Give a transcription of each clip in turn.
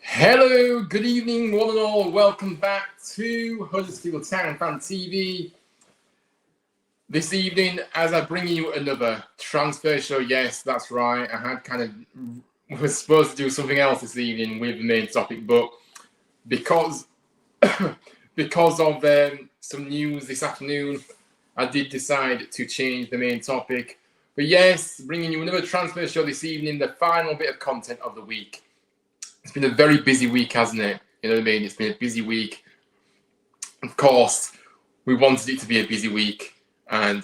Hello, good evening, one and all. Welcome back to Huddersfield Town Fan TV. This evening, as I bring you another transfer show, yes, that's right. Was supposed to do something else this evening with the main topic, but because of some news this afternoon, I did decide to change the main topic. But yes, bringing you another transfer show this evening, the final bit of content of the week. It's been a very busy week, hasn't it? You know what I mean? It's been a busy week. Of course, we wanted it to be a busy week, and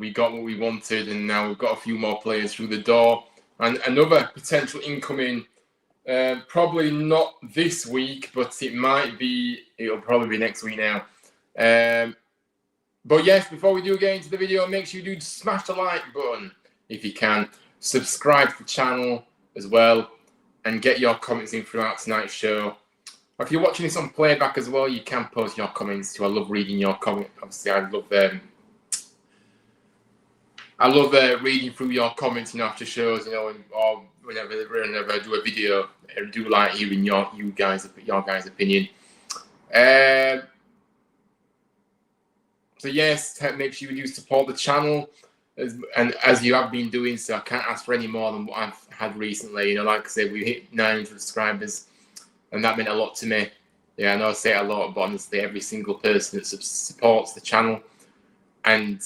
we got what we wanted, and now we've got a few more players through the door. And another potential incoming, probably not this week, but it'll probably be next week now. But yes, before we do get into the video, make sure you do smash the like button if you can. Subscribe to the channel as well, and get your comments in throughout tonight's show. If you're watching this on playback as well, you can post your comments too. I love reading your comments. Obviously, I love reading through your comments, after shows, or whenever I do a video. I do like hearing your guys' opinion. So yes, make sure you do support the channel, as you have been doing. So I can't ask for any more than what I've had recently. Like I said, we hit 900 subscribers, and that meant a lot to me. Yeah, I know I say it a lot, but honestly, every single person that supports the channel and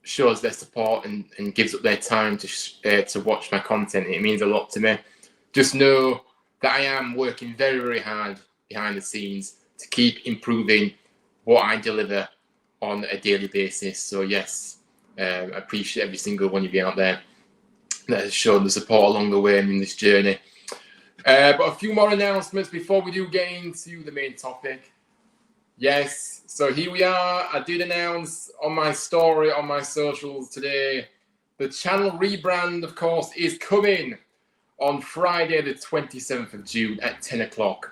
shows their support and gives up their time to watch my content, it means a lot to me. Just know that I am working very, very hard behind the scenes to keep improving what I deliver on a daily basis. So yes, I appreciate every single one of you out there that has shown the support along the way and in this journey. But a few more announcements before we do get into the main topic. Yes, so here we are. I did announce on my story, on my socials today, the channel rebrand, of course, is coming on Friday the 27th of June at 10 o'clock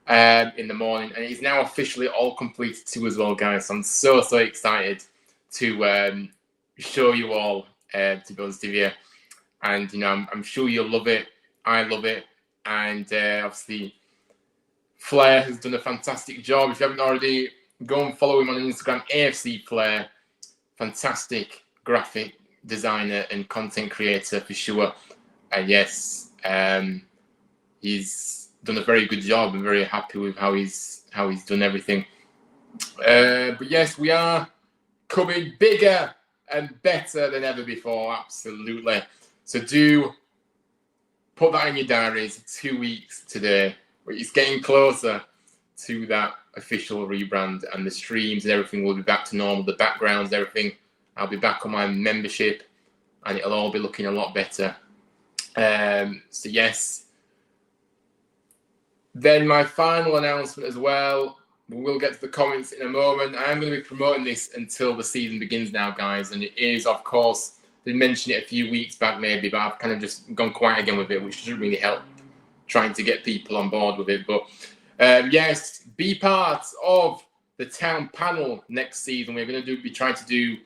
in the morning. And it's now officially all completed too as well, guys. So I'm so excited to show you all, to be honest with you. And, I'm sure you'll love it. I love it. And obviously, Flair has done a fantastic job. If you haven't already, go and follow him on Instagram, AFC Flair. Fantastic graphic designer and content creator for sure. And yes, he's done a very good job. I'm very happy with how he's done everything. But yes, we are coming bigger and better than ever before. Absolutely. So do put that in your diaries. 2 weeks today. It's getting closer to that official rebrand, and the streams and everything will be back to normal. The backgrounds, everything. I'll be back on my membership, and it'll all be looking a lot better. So yes. Then my final announcement as well. We'll get to the comments in a moment. I am going to be promoting this until the season begins now, guys. And it is, of course, they mentioned it a few weeks back maybe, but I've kind of just gone quiet again with it, which doesn't really help trying to get people on board with it. But yes, be part of the town panel next season. We're going to be trying to do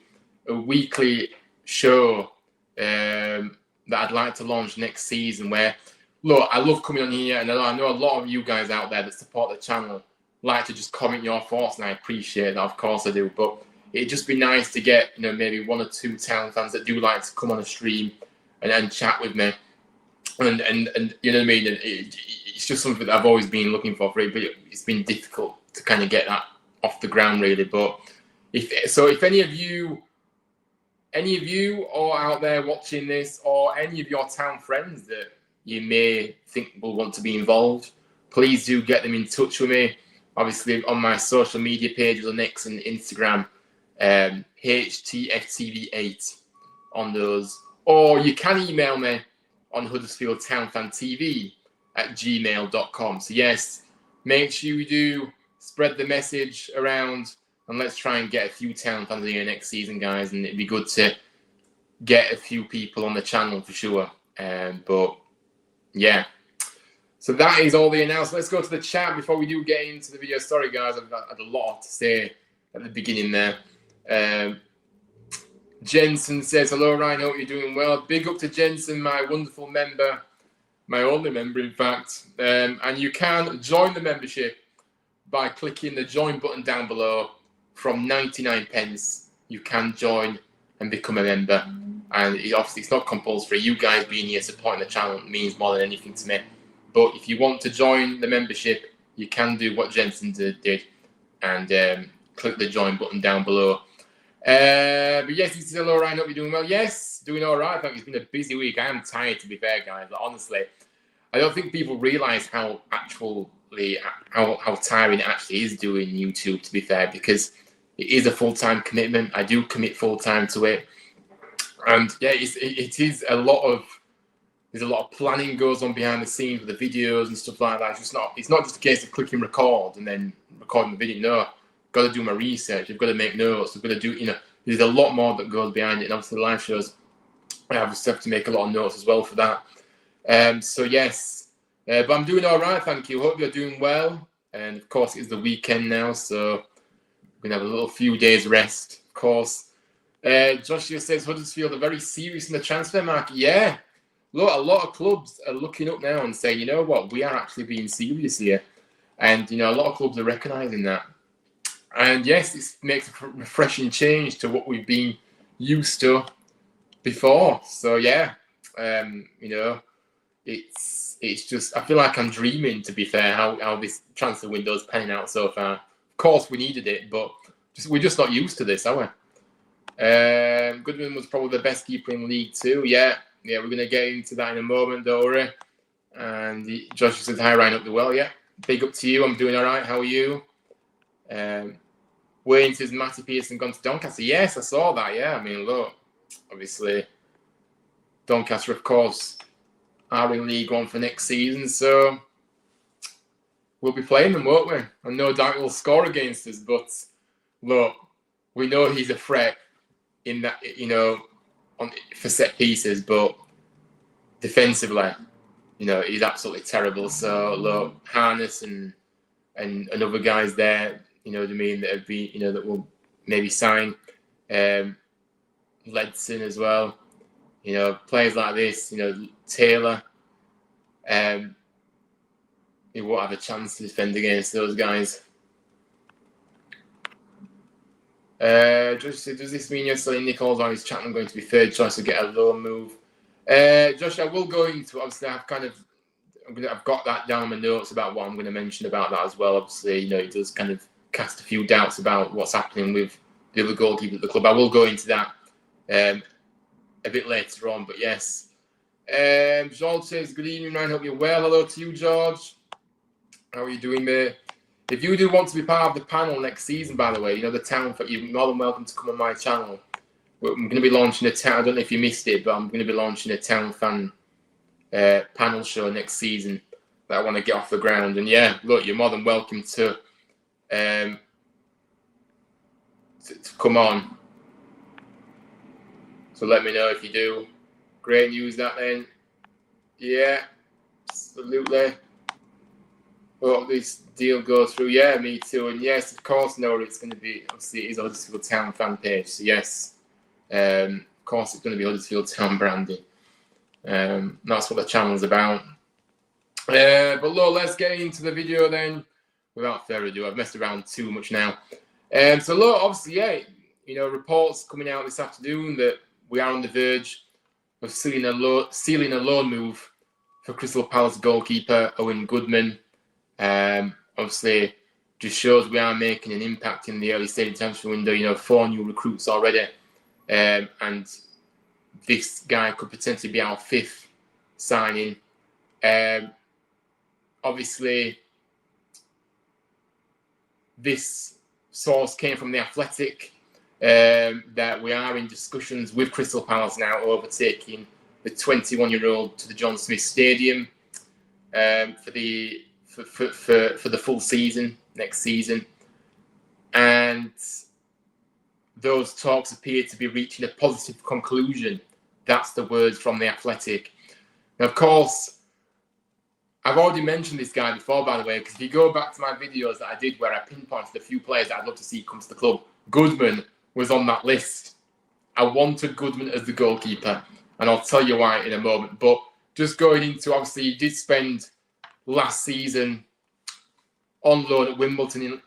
a weekly show that I'd like to launch next season where, look, I love coming on here, and I know a lot of you guys out there that support the channel like to just comment your thoughts, and I appreciate that, of course I do, but it'd just be nice to get, maybe one or two town fans that do like to come on a stream and chat with me, and you know what I mean, it's just something that I've always been looking for it, but it's been difficult to kind of get that off the ground really. But if any of you are out there watching this, or any of your town friends that you may think will want to be involved, please do get them in touch with me. Obviously, on my social media pages on X and Instagram, HTFTV8 on those. Or you can email me on huddersfieldtownfantv@gmail.com. So yes, make sure you do spread the message around and let's try and get a few town fans here next season, guys. And it'd be good to get a few people on the channel for sure. But yeah. So that is all the announcements. Let's go to the chat before we do get into the video. Sorry, guys, I've had a lot to say at the beginning there. Jensen says, hello, Ryan, hope you're doing well. Big up to Jensen, my wonderful member, my only member, in fact. And you can join the membership by clicking the join button down below. From 99 pence, you can join and become a member. And obviously, it's not compulsory. You guys being here supporting the channel means more than anything to me. But if you want to join the membership, you can do what Jensen did and click the join button down below. But yes, he says, hello, Ryan, hope you're doing well. Yes, doing all right. I think it's been a busy week. I am tired, to be fair, guys. Like, honestly, I don't think people realise how tiring it actually is doing YouTube, to be fair, because it is a full-time commitment. I do commit full-time to it. And yeah, it is a lot of... There's a lot of planning goes on behind the scenes with the videos and stuff like that. It's not just a case of clicking record and then recording the video. No, I've got to do my research. I've got to make notes. I've got to do, there's a lot more that goes behind it. And obviously the live shows, I have to make a lot of notes as well for that. So yes, but I'm doing all right, thank you. Hope you're doing well. And of course, it's the weekend now, so we're going to have a little few days rest, of course. Joshua says, Huddersfield are very serious in the transfer market. Yeah. Look, a lot of clubs are looking up now and saying, you know what, we are actually being serious here. And, a lot of clubs are recognising that. And yes, it makes a refreshing change to what we've been used to before. So, yeah, it's just, I feel like I'm dreaming, to be fair, how this transfer window is panning out so far. Of course, we needed it, but we're just not used to this, are we? Goodman was probably the best keeper in League Two, yeah. Yeah, we're going to get into that in a moment, don't worry. And Josh says, hi, Ryan, up the well. Yeah, big up to you. I'm doing all right. How are you? Wayne says, Matty Pearson gone to Doncaster. Yes, I saw that. Yeah, I mean, look, obviously, Doncaster, of course, are in League One for next season. So we'll be playing them, won't we? And no doubt he'll score against us. But look, we know he's a threat in that, for set pieces, but defensively, he's absolutely terrible. So look, Harness and other guys there, what I mean, that have been, that will maybe sign. Ledson as well. Players like this, Taylor, he won't have a chance to defend against those guys. Josh said, does this mean you're selling Nichols or is Chapman going to be third choice to get a low move? Josh, I will go into, obviously, I've got that down in my notes about what I'm going to mention about that as well. Obviously, it does kind of cast a few doubts about what's happening with the other goalkeeper at the club. I will go into that a bit later on, but yes. George says, good evening, Ryan, hope you're well. Hello to you, George. How are you doing, mate? If you do want to be part of the panel next season, by the way, the town, you're more than welcome to come on my channel. I'm going to be launching a town, I don't know if you missed it, but I'm going to be launching a town fan panel show next season that I want to get off the ground. And yeah, look, you're more than welcome to come on. So let me know if you do. Great news that then. Yeah, absolutely. Hope this deal goes through. Yeah, me too. And yes, of course, no, it's going to be, obviously, it is Huddersfield Town fan page. So yes, of course, it's going to be Huddersfield Town branding. That's what the channel's about. But look, let's get into the video then. Without further ado, I've messed around too much now. So look, obviously, yeah, reports coming out this afternoon that we are on the verge of sealing a loan move for Crystal Palace goalkeeper Owen Goodman. Obviously, just shows we are making an impact in the early stage transfer window. 4 new recruits already, and this guy could potentially be our 5th signing. Obviously, this source came from The Athletic, that we are in discussions with Crystal Palace now overtaking the 21-year-old to the John Smith Stadium for the full season next season. and those talks appear to be reaching a positive conclusion. That's the words from The Athletic. Now, of course, I've already mentioned this guy before, by the way, because if you go back to my videos that I did where I pinpointed a few players that I'd love to see come to the club, Goodman was on that list. I wanted Goodman as the goalkeeper, and I'll tell you why in a moment. But just going into, obviously, he did spend last season on loan at Wimbledon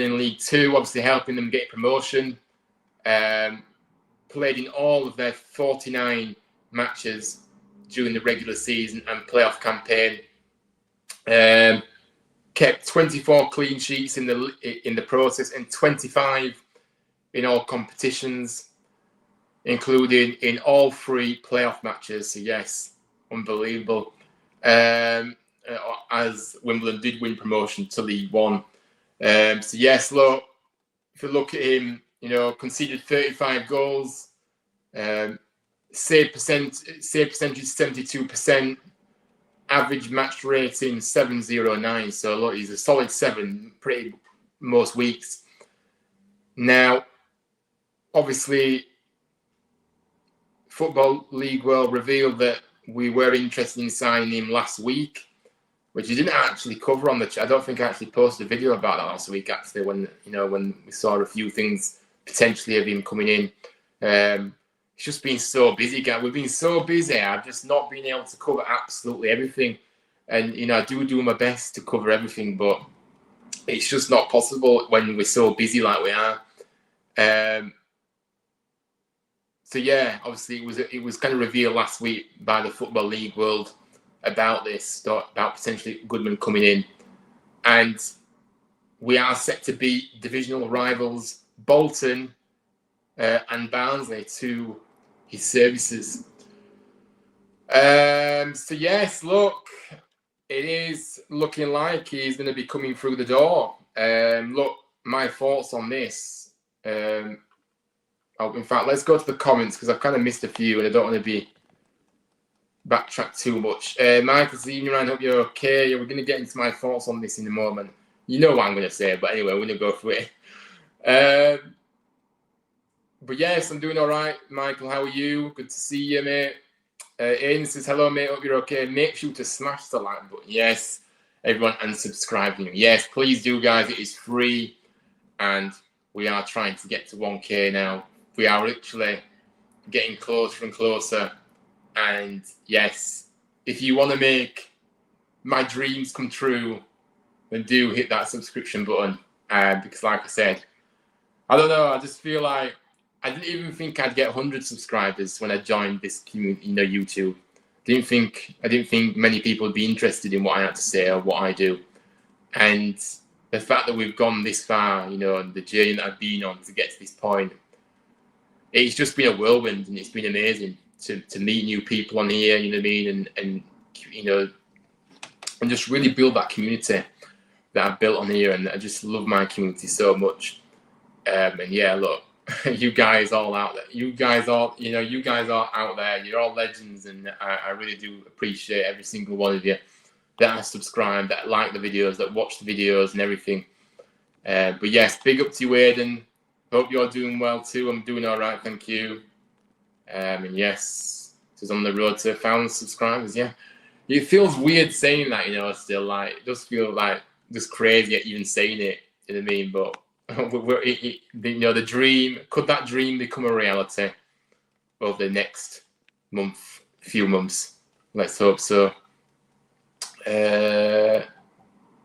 in League Two, obviously helping them get promotion. Played in all of their 49 matches during the regular season and playoff campaign. Kept 24 clean sheets in the process and 25 in all competitions, including in all 3 playoff matches. So yes, unbelievable. As Wimbledon did win promotion to League One. So yes, look, if you look at him, conceded 35 goals, save percentage 72%, average match rating 709. So look, he's a solid 7 pretty most weeks. Now, obviously, Football League World revealed that we were interested in signing him last week, which he didn't actually cover on the. I don't think I actually posted a video about that last week. Actually, when we saw a few things potentially of him coming in, it's just been so busy, guys. We've been so busy. I've just not been able to cover absolutely everything, and I do my best to cover everything, but it's just not possible when we're so busy like we are. So yeah, obviously it was kind of revealed last week by the Football League World about this, about potentially Goodman coming in, and we are set to beat divisional rivals Bolton and Barnsley to his services. So yes, look, it is looking like he's going to be coming through the door. Look, my thoughts on this. In fact, let's go to the comments because I've kind of missed a few and I don't want to be backtrack too much. Michael, see you around. Hope you're okay. Yeah, we're going to get into my thoughts on this in a moment. You know what I'm going to say, but anyway, we're going to go through it. But yes, I'm doing all right. Michael, how are you? Good to see you, mate. Aiden says, hello, mate. Hope you're okay. Make sure to smash the like button. Yes, everyone, and subscribing. Yes, please do, guys. It is free, and we are trying to get to 1K now. We are literally getting closer and closer. And yes, if you want to make my dreams come true, then do hit that subscription button. Because like I said, I don't know, I just feel like I didn't even think I'd get 100 subscribers when I joined this community, YouTube. I didn't think many people would be interested in what I had to say or what I do. And the fact that we've gone this far, the journey that I've been on to get to this point, it's just been a whirlwind, and it's been amazing to meet new people on here, you know what I mean, and just really build that community that I've built on here. And I just love my community so much. And yeah, look, you guys all out there, you guys are out there. You're all legends, and I really do appreciate every single one of you that are subscribed, that like the videos, that watch the videos and everything. But yes, big up to you, Aiden. Hope you're doing well too. I'm doing all right, thank you. And yes, this is on the road to 1,000 subscribers. Yeah, it feels weird saying that, still, like, it does feel like just crazy even saying it, you know what I mean? But the dream, could that dream become a reality over the next few months? Let's hope so.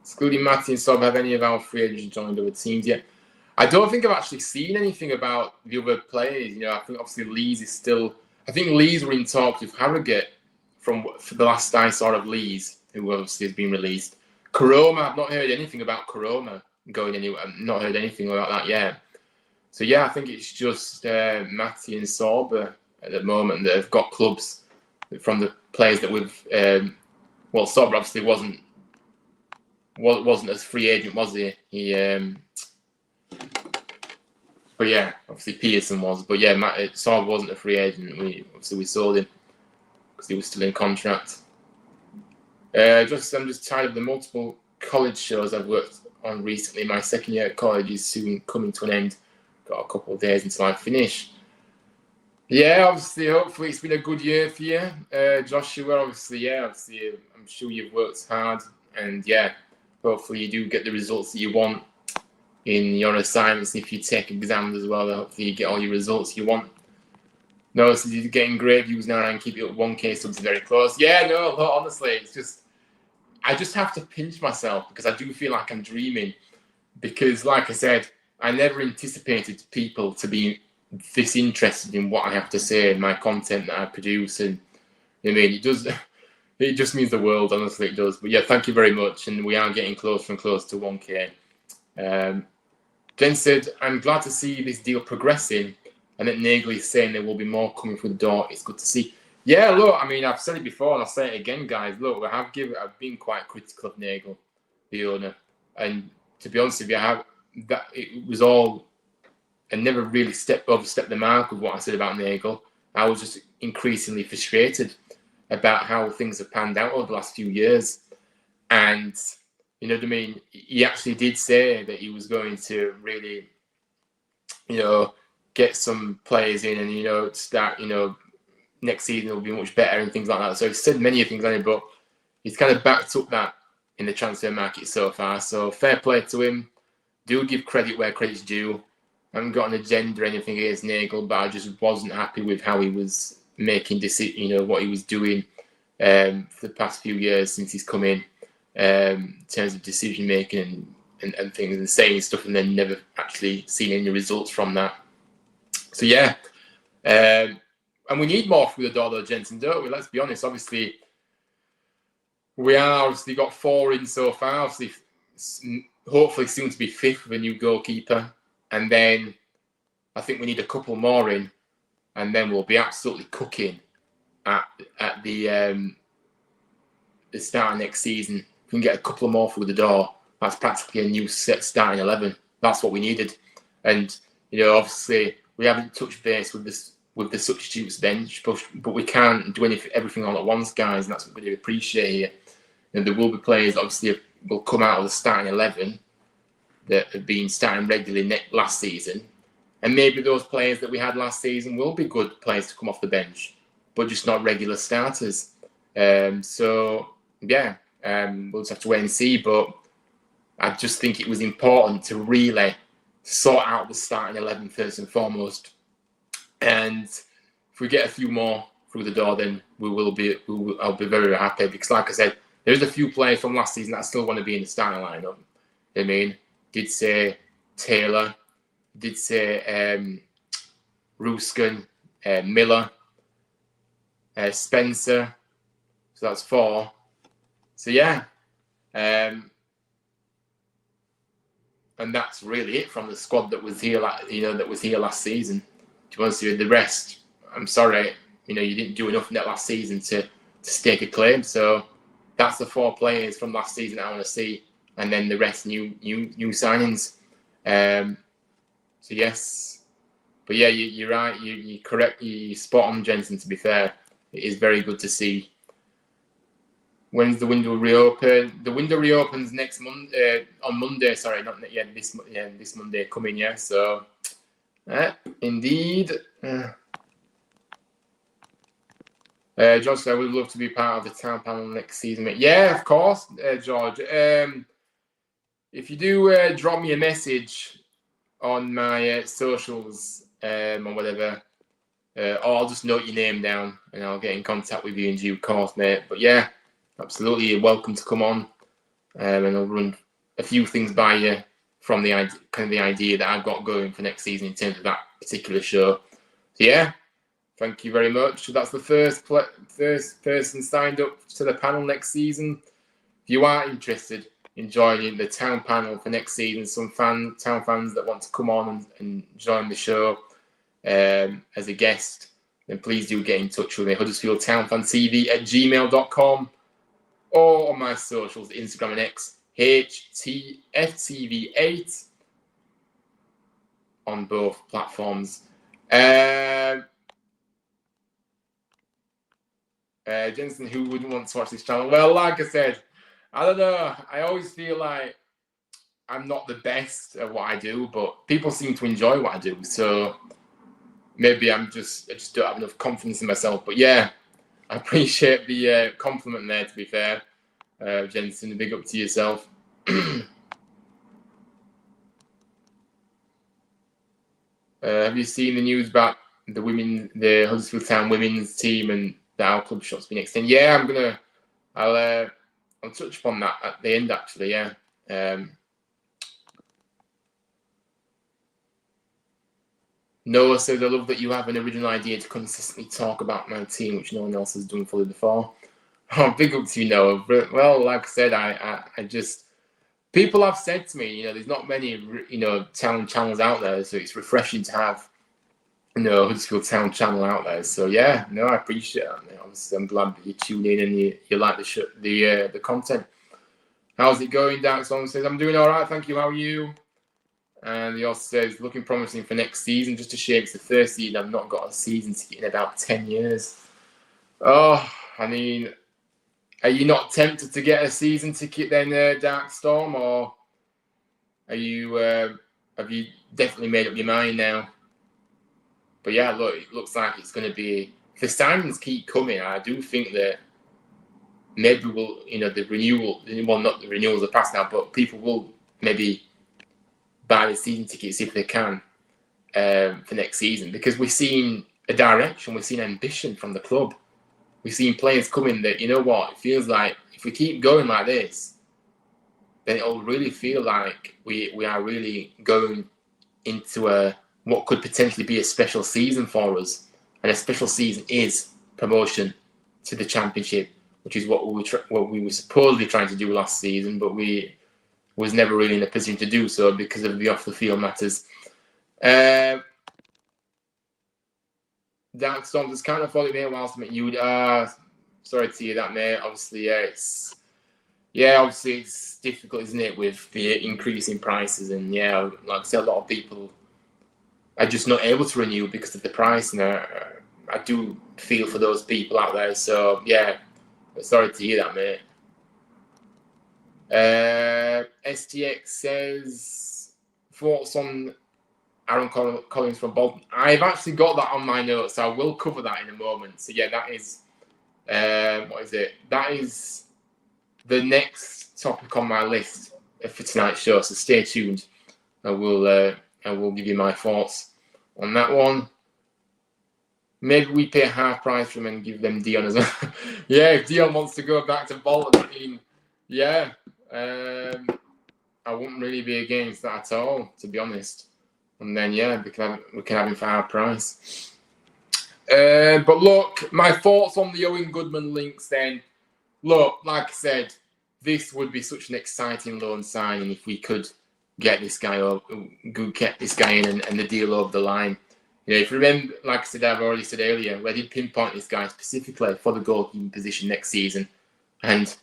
Excluding Matty and Sob, have any of our free agents joined other teams yet? I don't think I've actually seen anything about the other players. I think obviously Lees is still. I think Lees were in talks with Harrogate for the last I saw of Lees, who obviously has been released. Karoma, I've not heard anything about Karoma going anywhere. I've not heard anything about that yet. So yeah, I think it's just Matty and Sorba at the moment that have got clubs from the players that we've. Sorba obviously wasn't as free agent, was he? But yeah, obviously Pearson was. But yeah, Sorba wasn't a free agent. We sold him because he was still in contract. I'm just tired of the multiple college shows I've worked on recently. My second year at college is soon coming to an end. Got a couple of days until I finish. Yeah, obviously, hopefully it's been a good year for you, Joshua. Obviously, I'm sure you've worked hard, and hopefully you do get the results that you want in your assignments. If you take exams as well, hopefully you get all your results you want. No, so you're getting great views now and keep it up 1K subs very close. Yeah, no, honestly, it's just, I just have to pinch myself because I do feel like I'm dreaming. Because, like I said, I never anticipated people to be this interested in what I have to say and my content that I produce. And I mean, it just means the world, honestly, it does. But yeah, thank you very much. And we are getting closer and closer to 1K. Jen said, I'm glad to see this deal progressing and that Nagel is saying there will be more coming through the door. It's good to see. Yeah, look, I mean, I've said it before and I'll say it again, guys. Look, I've been quite critical of Nagel, the owner. And to be honest with you, it was all, I never really overstepped the mark with what I said about Nagel. I was just increasingly frustrated about how things have panned out over the last few years. And, you know what I mean? He actually did say that he was going to really, get some players in and, start, next season will be much better and things like that. So he's said many things on it, but he's kind of backed up that in the transfer market so far. So fair play to him. Do give credit where credit's due. I haven't got an agenda or anything against Nagel, but I just wasn't happy with how he was making what he was doing for the past few years since he's come in terms of decision making and things and saying stuff and then never actually seen any results from that. So yeah, and we need more through the door though, Jensen, don't we? Let's be honest. Obviously, we are got 4 in so far. Obviously, hopefully soon to be 5th with a new goalkeeper. And then I think we need a couple more in. And then we'll be absolutely cooking at the start of next season. If we can get a couple more through the door, that's practically a new set starting 11. That's what we needed. And, obviously, we haven't touched base with the substitutes bench, but we can't do everything all at once, guys, and that's what we do appreciate here. And there will be players, obviously, will come out of the starting 11 that have been starting regularly last season. And maybe those players that we had last season will be good players to come off the bench, but just not regular starters. We'll just have to wait and see. But I just think it was important to really sort out the starting 11 first and foremost. And if we get a few more through the door, then I'll be very happy because, like I said, there's a few players from last season that still want to be in the starting lineup. I mean, did say Taylor, did say Ruskin, Miller, Spencer. So that's 4. So yeah, and that's really it from the squad that was here, last season. To be honest with you, the rest, I'm sorry, you didn't do enough in that last season to stake a claim. So that's the 4 players from last season I want to see, and then the rest new signings. So yes, but yeah, you're right. You're correct. You're spot on, Jensen. To be fair, it is very good to see. When's the window reopen? The window reopens next Monday. On Monday, sorry, not yet. This Monday coming. Yeah, so indeed. George, I would love to be part of the town panel next season, mate. Yeah, of course, George. If you do drop me a message on my socials or whatever, or I'll just note your name down and I'll get in contact with you in due course, mate. But yeah, absolutely, you're welcome to come on, and I'll run a few things by you from the idea that I've got going for next season in terms of that particular show. So yeah, thank you very much. That's the first person signed up to the panel next season. If you are interested in joining the town panel for next season, some town fans that want to come on and join the show as a guest, then please do get in touch with me, Huddersfield Town Fan TV at gmail.com, or on my socials, Instagram and X, HTFTV8 on both platforms. Jensen, who wouldn't want to watch this channel? Well, like I said, I don't know. I always feel like I'm not the best at what I do, but people seem to enjoy what I do. So maybe I just don't have enough confidence in myself. But yeah, I appreciate the compliment there, to be fair. Jensen, big up to yourself. Have you seen the news about the Huddersfield Town women's team and the our club shop's been extended? Yeah, I'll touch upon that at the end, actually. Yeah. Noah says, I love that you have an original idea to consistently talk about my team, which no one else has done fully before. Oh, big up to you, Noah. Well, like I said, I just people have said to me, there's not many, town channels out there, so it's refreshing to have, Huddersfield Town channel out there. So yeah, no, I appreciate that. Man. Obviously, I'm glad that you tune in and you like the content. How's it going, Dan? Someone says, I'm doing all right, thank you. How are you? And he also says, looking promising for next season. Just a shame it's the first season I've not got a season ticket in about 10 years. Oh, I mean, are you not tempted to get a season ticket then, Dark Storm, or are you? Have you definitely made up your mind now? But yeah, look, it looks like it's going to be. If the signings keep coming, I do think that maybe we'll, the renewal. Well, not the renewals are past now, but people will maybe buy the season tickets if they can for next season, because we've seen a direction, we've seen ambition from the club. We've seen players coming that, it feels like if we keep going like this, then it'll really feel like we are really going into what could potentially be a special season for us. And a special season is promotion to the Championship, which is what we were supposedly trying to do last season, but we was never really in a position to do so because of the off-the-field matters. Dark Storms has kind of thought it may whilst to make you. Sorry to hear that, mate. Obviously, obviously it's difficult, isn't it, with the increase in prices, and like I said, a lot of people are just not able to renew because of the price, and I do feel for those people out there. So yeah, sorry to hear that, mate. STX says, thoughts on Aaron Collins from Bolton. I've actually got that on my notes, so I will cover that in a moment. So yeah, that is what is it? That is the next topic on my list for tonight's show. So stay tuned. I will give you my thoughts on that one. Maybe we pay half price for them and give them Dion as well. Yeah, if Dion wants to go back to Bolton, I mean, yeah, I wouldn't really be against that at all, to be honest. And then we can have him for our price. But look, my thoughts on the Owen Goodman links. Then, look, like I said, this would be such an exciting loan signing if we could get this guy in and the deal over the line. If you remember, like I said, I've already said earlier, I did pinpoint this guy specifically for the goalkeeping position next season. And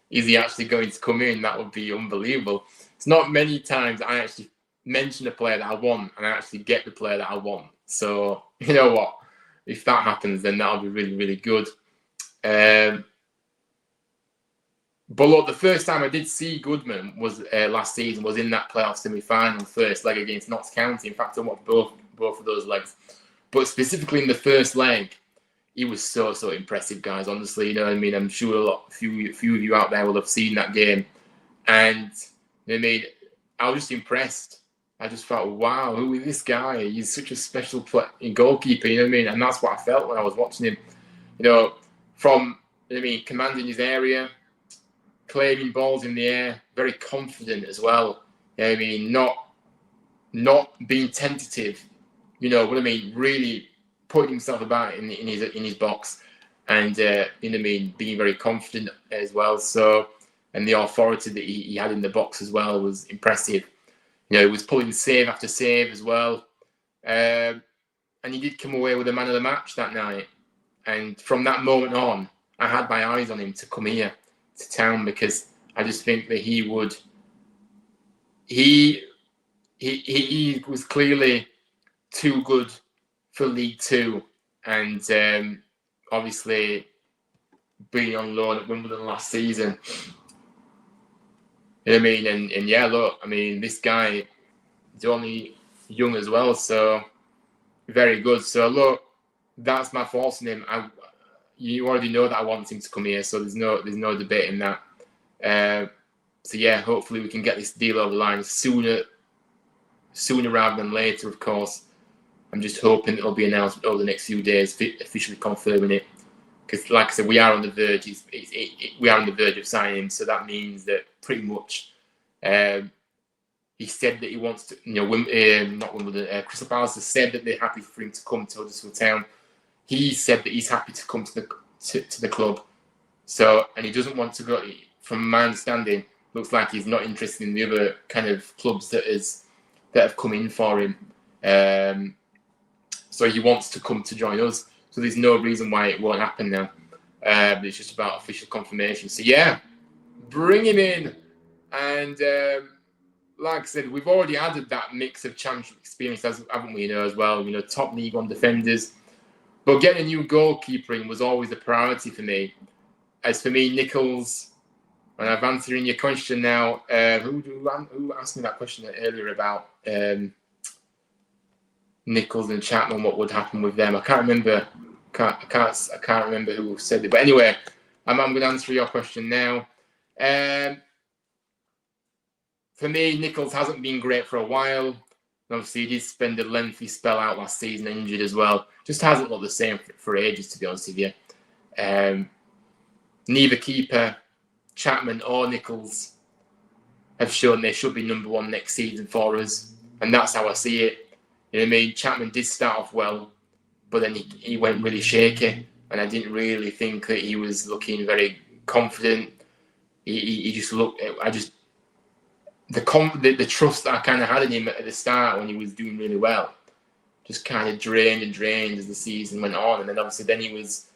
is he actually going to come in? That would be unbelievable. It's not many times I actually mention a player that I want and I actually get the player that I want. So, you know what? If that happens, then that'll be really, really good. But look, the first time I did see Goodman was last season, was in that playoff semi-final, first leg against Notts County. In fact, I watched both of those legs. But specifically in the first leg, he was so impressive, guys. Honestly, you know what I mean? I'm sure a few of you out there will have seen that game. And I was just impressed. I just thought, wow, who is this guy? He's such a special goalkeeper, you know what I mean? And that's what I felt when I was watching him. From commanding his area, claiming balls in the air, very confident as well. I mean, not being tentative. You know what I mean? Really putting himself about in his box, and being very confident as well. So, and the authority that he had in the box as well was impressive. He was pulling save after save as well, and he did come away with the man of the match that night. And from that moment on, I had my eyes on him to come here to town, because I just think that he would. He was clearly too good for League Two, and obviously being on loan at Wimbledon last season, You know what I mean? And yeah, look, I mean, this guy is only young as well, so very good. So look, that's my thoughts on him. You already know that I want him to come here, so there's no debate in that. So yeah, hopefully we can get this deal over the line sooner rather than later. Of course, I'm just hoping it'll be announced over the next few days, officially confirming it. Because, like I said, we are on the verge. We are on the verge of signing him, so that means that pretty much he said that he wants to. You know, not Wimbledon. Crystal Palace has said that they're happy for him to come to Huddersfield Town. He said that he's happy to come to the club. So, and he doesn't want to go. From my understanding, looks like he's not interested in the other kind of clubs that have come in for him. So he wants to come to join us. So there's no reason why it won't happen now. But it's just about official confirmation. So yeah, bring him in. And like I said, we've already added that mix of championship experience, haven't we? As well. Top League One defenders. But getting a new goalkeeper in was always a priority for me. As for me, Nichols, and I've answered your question now. Who asked me that question earlier about Nichols and Chapman? What would happen with them? I can't remember. I can't remember who said it. But anyway, I'm going to answer your question now. For me, Nichols hasn't been great for a while. Obviously, he did spend a lengthy spell out last season, injured as well. Just hasn't looked the same for ages, to be honest with you. Neither keeper, Chapman or Nichols, have shown they should be number one next season for us. And that's how I see it. You know what I mean? Chapman did start off well, but then he went really shaky. And I didn't really think that he was looking very confident. He just looked... The trust that I kind of had in him at the start when he was doing really well just kind of drained as the season went on, and then obviously then he was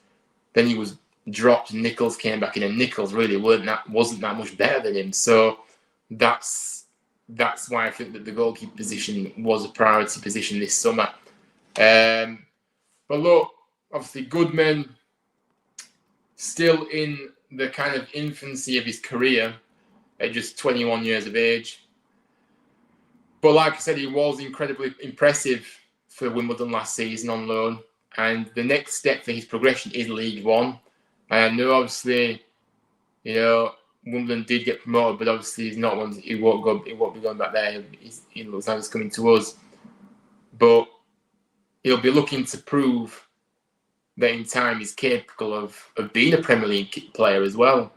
dropped. And Nichols came back in, and Nichols really wasn't that much better than him. So that's why I think that the goalkeeper position was a priority position this summer. But look, obviously Goodman still in the kind of infancy of his career at just 21 years of age. But like I said, he was incredibly impressive for Wimbledon last season on loan. And the next step for his progression is League One. And I know, obviously, Wimbledon did get promoted, but obviously he won't be going back there. He looks like he's coming to us. But he'll be looking to prove that in time he's capable of being a Premier League player as well.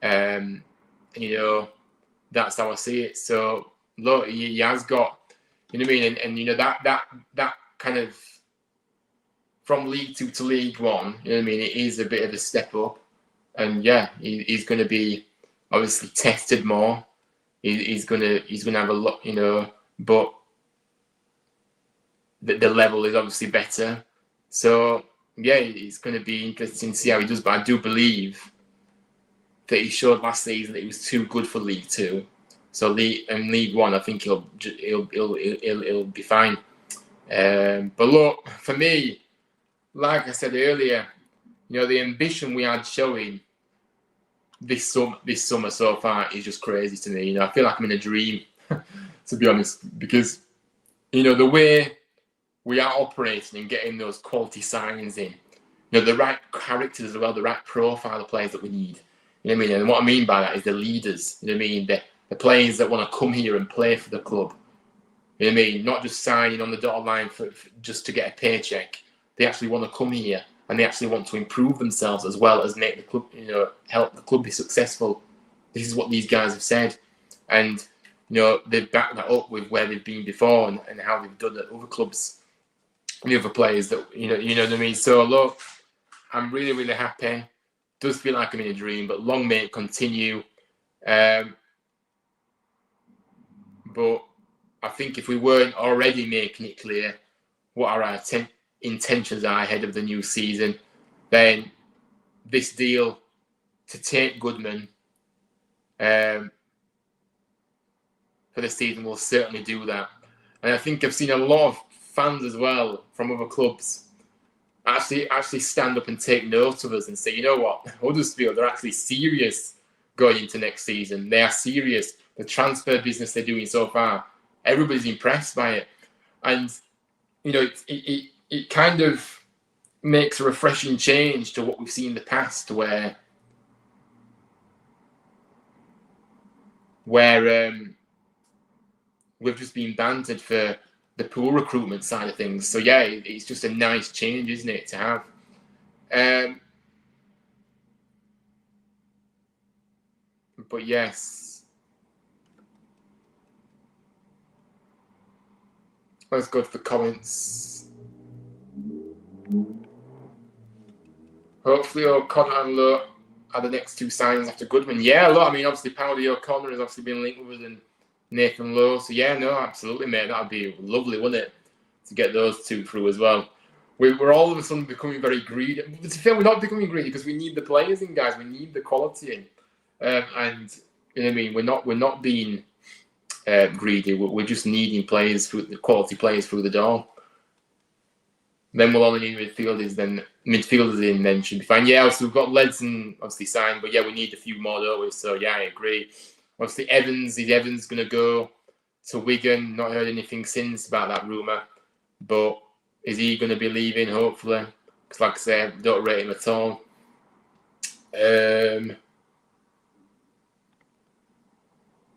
That's how I see it. So look, he has got, you know what I mean, and that kind of from League Two to League One, you know what I mean, it is a bit of a step up, and yeah, he's going to be obviously tested more. He's going to have a lot, but the level is obviously better. So yeah, it's going to be interesting to see how he does. But I do believe that he showed last season that he was too good for League Two. So League One, I think he'll be fine. But look, for me, like I said earlier, the ambition we had showing this summer so far is just crazy to me. I feel like I'm in a dream, to be honest, because the way we are operating and getting those quality signings in, the right characters as well, the right profile of players that we need. You know what I mean? And what I mean by that is the leaders. You know what I mean? The players that want to come here and play for the club. You know what I mean? Not just signing on the dotted line for just to get a paycheck. They actually want to come here and they actually want to improve themselves as well as make the club, help the club be successful. This is what these guys have said. And, they've backed that up with where they've been before and how they've done at other clubs. The other players that, you know what I mean? So, look, I'm really, really happy. Does feel like I'm in a dream, but long may it continue. But I think if we weren't already making it clear what our intentions are ahead of the new season, then this deal to take Goodman for the season will certainly do that. And I think I've seen a lot of fans as well from other clubs actually stand up and take note of us and say, you know what, Huddersfield are actually serious going into next season. They are serious. the transfer business they're doing so far, everybody's impressed by it. And, you know, it kind of makes a refreshing change to what we've seen in the past where we've just been bantered for the pool recruitment side of things. So yeah, it's just a nice change, isn't it, to have. But yes, let's go to the comments. Hopefully O'Connor and Lowe are the next two signings after Goodman. Yeah, look, I mean, obviously Powdy O'Connor has obviously been linked with and Nathan Lowe. So yeah, no, absolutely, mate. That'd be lovely, wouldn't it, to get those two through as well. We're all of a sudden becoming very greedy. To be fair, we're not becoming greedy because we need the players in, guys. We need the quality in, and you know what I mean. We're not being greedy. We're just needing players through the quality players through the door. Then we'll only need midfielders. Then midfielders in then should be fine. Yeah, so we've got Ledson obviously signed, but yeah, we need a few more, don't we? So yeah, I agree. Obviously Evans going to go to Wigan? Not heard anything since about that rumour, but is he going to be leaving? Hopefully, because like I said, don't rate him at all. But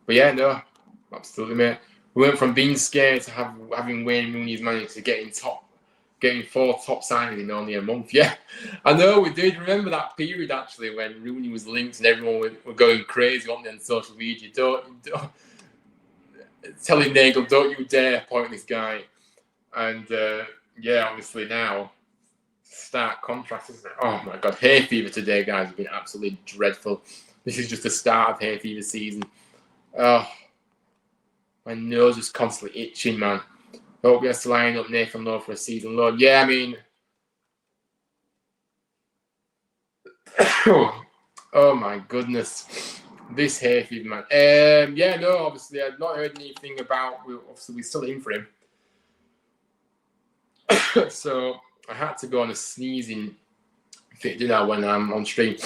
yeah, no, absolutely, mate. We went from being scared to having Wayne Rooney's money to getting 4 top signings in only a month. Yeah, I know we did remember that period actually when Rooney was linked and everyone were going crazy on social media. Don't telling Nagel, don't you dare point this guy. And yeah, obviously now stark contrast, isn't it? Oh my god, hay fever today, guys, has been absolutely dreadful. This is just the start of hay fever season. Oh, my nose is constantly itching, man. Hope we have to line up Nathan Lowe for a season loan. Yeah, I mean, oh my goodness, this hay fever, man. Yeah, no, obviously I've not heard anything about. Obviously we're still in for him, so I had to go on a sneezing fit, you know, when I'm on stream.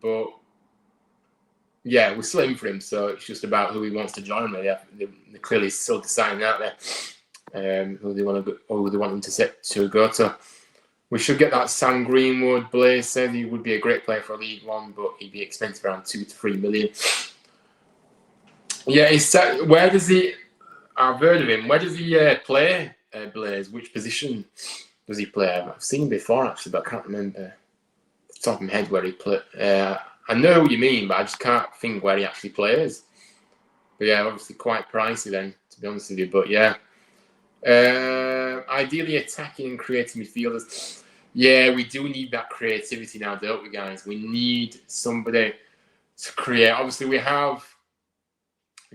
But yeah, we're still in for him, so it's just about who he wants to join. Really, they're clearly still deciding out there who they want him to go to. We should get that Sam Greenwood. Blaze said he would be a great player for League One, but he'd be expensive, around 2 to 3 million. Yeah, where does he? I've heard of him. Where does he play? Blaze, which position does he play? I've seen him before actually, but I can't remember off the top of my head where he played. I know what you mean, but I just can't think where he actually plays. But yeah, obviously quite pricey then, to be honest with you. But yeah, ideally attacking and creating midfielders. Yeah, we do need that creativity now, don't we, guys? We need somebody to create. Obviously, we have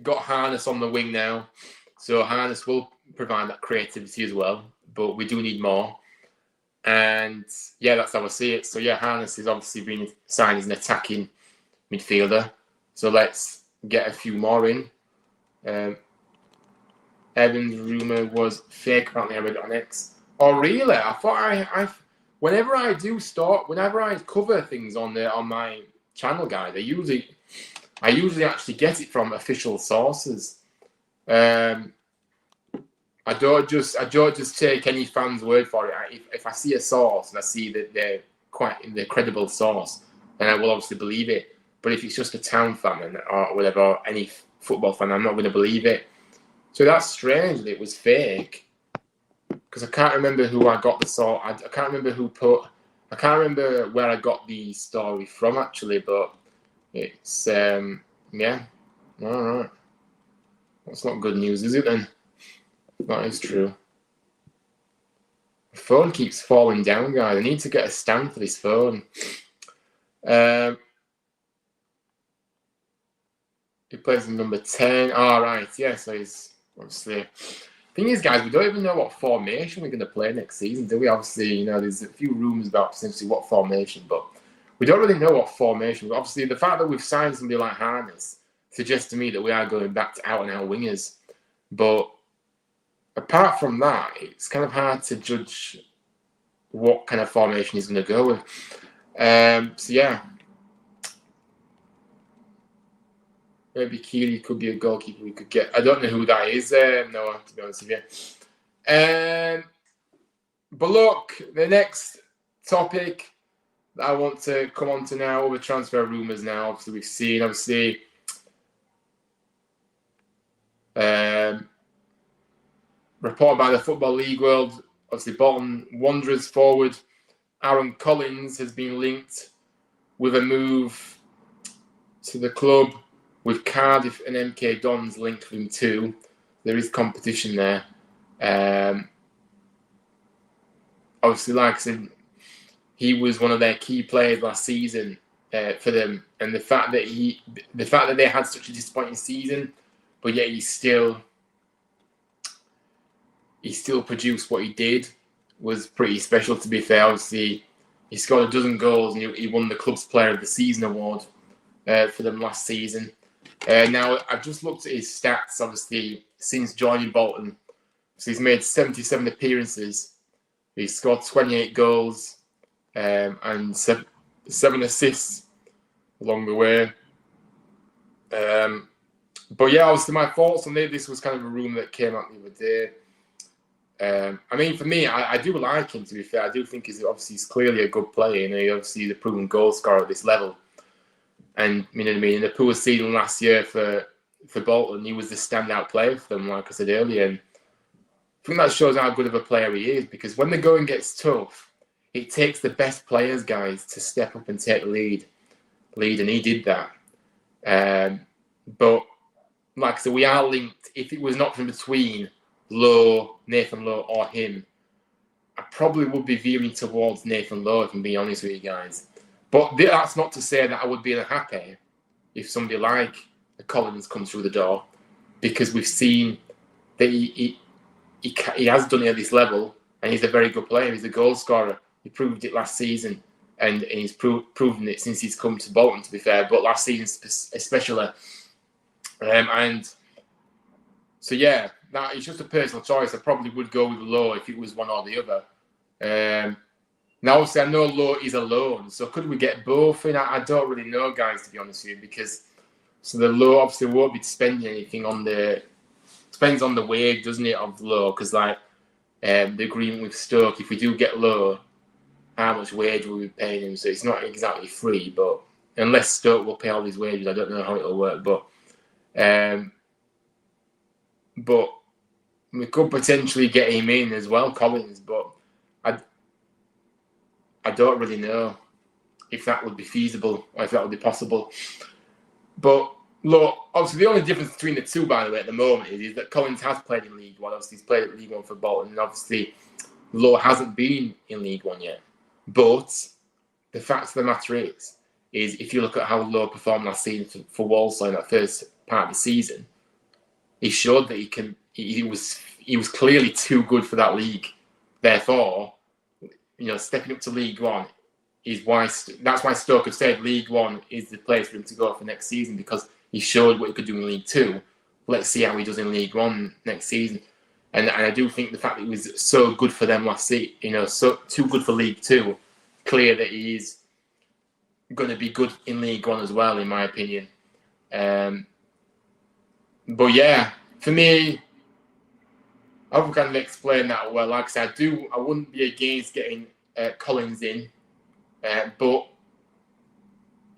got Harness on the wing now, so Harness will provide that creativity as well. But we do need more. And yeah, that's how I see it. So yeah, Harness is obviously being signed as an attacking midfielder. So let's get a few more in. Evans' rumour was fake. Apparently, I read it on X. Oh really? I thought whenever I cover things on my channel, guys, I usually actually get it from official sources. I don't just take any fan's word for it. If I see a source and I see that they're credible source, then I will obviously believe it. But if it's just a town fan or whatever, or any football fan, I'm not going to believe it. So that's strange that it was fake, because I can't remember who I got the source. I can't remember I can't remember where I got the story from actually, but it's yeah, all right. That's not good news, is it then? That is true. The phone keeps falling down, guys. I need to get a stand for this phone. He plays in number 10. All right, yeah, so he's obviously... Thing is, guys, we don't even know what formation we're going to play next season, do we? Obviously, you know, there's a few rumours about potentially what formation, but we don't really know what formation. But obviously, the fact that we've signed somebody like Harness suggests to me that we are going back to out-and-out wingers. But apart from that, it's kind of hard to judge what kind of formation he's going to go with. So yeah, maybe Keeley could be a goalkeeper we could get. I don't know who that is. No, to be honest with you. But look, the next topic that I want to come on to now, over transfer rumours now. Obviously, we've seen, report by the Football League World, obviously Bolton Wanderers forward Aaron Collins has been linked with a move to the club, with Cardiff and MK Dons linked with him too. There is competition there. Obviously, like I said, he was one of their key players last season for them, and the fact that they had such a disappointing season, but yet he still produced what he did, was pretty special, to be fair. Obviously, he scored a dozen goals and he won the club's Player of the Season award for them last season. Now, I've just looked at his stats, obviously, since joining Bolton. So he's made 77 appearances. He's scored 28 goals and 7 assists along the way. But yeah, obviously, my thoughts on this was kind of a rumour that came out the other day. I mean, for me, I do like him, to be fair. I do think he's clearly a good player. You know, he obviously is a proven goal scorer at this level. And, you know what I mean, in the poor season last year for Bolton, he was the standout player for them, like I said earlier. And I think that shows how good of a player he is, because when the going gets tough, it takes the best players, guys, to step up and take the lead, and he did that. But, like I said, we are linked. If it was not from between Nathan Lowe or him, I probably would be veering towards Nathan Lowe, if I'm being honest with you guys. But that's not to say that I would be unhappy if somebody like Collins comes through the door, because we've seen that he has done it at this level, and he's a very good player. He's a goal scorer. He proved it last season, and he's proven it since he's come to Bolton, to be fair, but last season especially. And so, yeah, that it's just a personal choice. I probably would go with Lowe if it was one or the other. Now, obviously, I know Lowe is a loan, so could we get both in? I don't really know, guys, to be honest with you, because the Lowe obviously won't be spending anything on depends on the wage, doesn't it, of Lowe? Because the agreement with Stoke, if we do get Lowe, how much wage will we be paying him? So it's not exactly free, but unless Stoke will pay all his wages, I don't know how it'll work. But we could potentially get him in as well, Collins, but I don't really know if that would be feasible or if that would be possible. But look, obviously the only difference between the two, by the way, at the moment is that Collins has played in League One. Obviously, he's played at League One for Bolton, and obviously Lowe hasn't been in League One yet. But the fact of the matter is if you look at how Lowe performed last season for Walsall in that first part of the season, he showed that he was clearly too good for that league. Therefore, you know, stepping up to League One is why. That's why Stoke have said League One is the place for him to go for next season, because he showed what he could do in League Two. Let's see how he does in League One next season. And I do think the fact that he was so good for them last season, you know, so too good for League Two, clear that he is going to be good in League One as well, in my opinion. But yeah, for me, I've kind of explained that well. Like I said, I wouldn't be against getting Collins in, but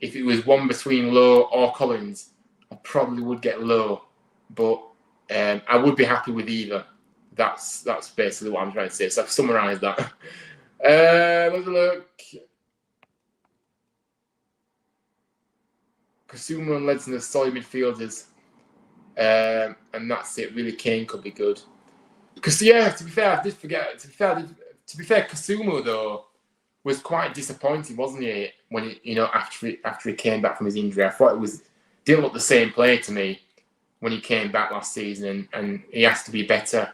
if it was one between Lowe or Collins, I probably would get Lowe, but I would be happy with either. That's basically what I'm trying to say. So I've summarised that. Let's look. Kasuma and Ledson are solid midfielders, and that's it. Really, Kane could be good. Because yeah, to be fair, I did forget. To be fair, Kasuma though was quite disappointing, wasn't he? When after he came back from his injury, I thought didn't look the same player to me when he came back last season, and he has to be better.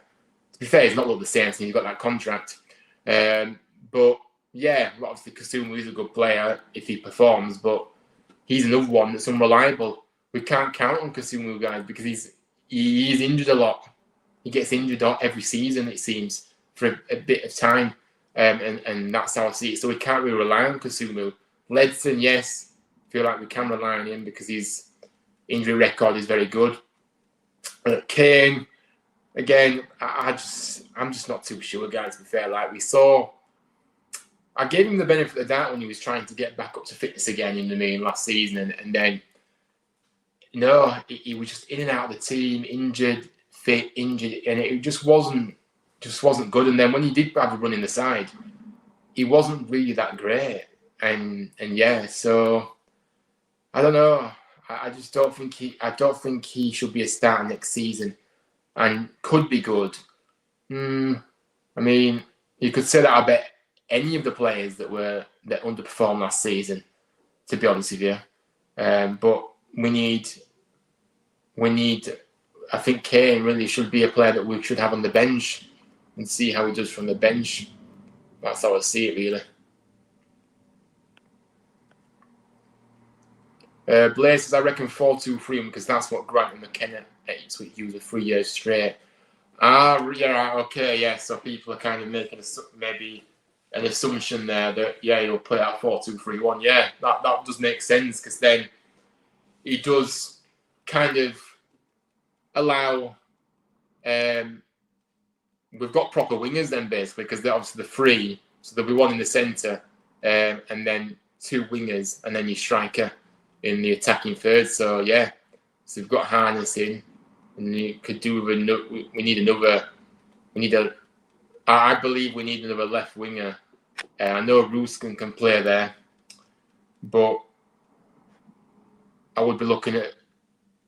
To be fair, he's not looked the same since he's got that contract. But yeah, obviously Kasuma is a good player if he performs, but he's another one that's unreliable. We can't count on Kasuma, guys, because he's injured a lot. He gets injured every season, it seems, for a bit of time, and that's how I see it. So we can't really rely on Kasuma Ledson, yes, feel like we can rely on him because his injury record is very good. Kane, again, I'm just not too sure, guys. To be fair, like we saw, I gave him the benefit of the doubt when he was trying to get back up to fitness again in the main last season, and then no, he was just in and out of the team, injured, fit, injured, and it just wasn't good. And then when he did have a run in the side, he wasn't really that great. And yeah, so I don't know. I just don't think he should be a starter next season, and could be good. I mean, you could say that I bet any of the players that underperformed last season, to be honest with you. But we need. I think Kane really should be a player that we should have on the bench and see how he does from the bench. That's how I see it, really. Blaze says, I reckon 4-2-3 because that's what Grant and McKenna used for 3 years straight. Yeah, okay, yeah. So people are kind of making maybe an assumption there that, yeah, he'll play out 4-2-3-1. Yeah, that does make sense because then he does kind of allow. We've got proper wingers then, basically, because they're obviously the three. So there'll be one in the centre and then 2 wingers and then your striker in the attacking third. So, yeah. So we've got Harness in. And you could do with I believe we need another left winger. I know Ruskin can play there, but I would be looking at,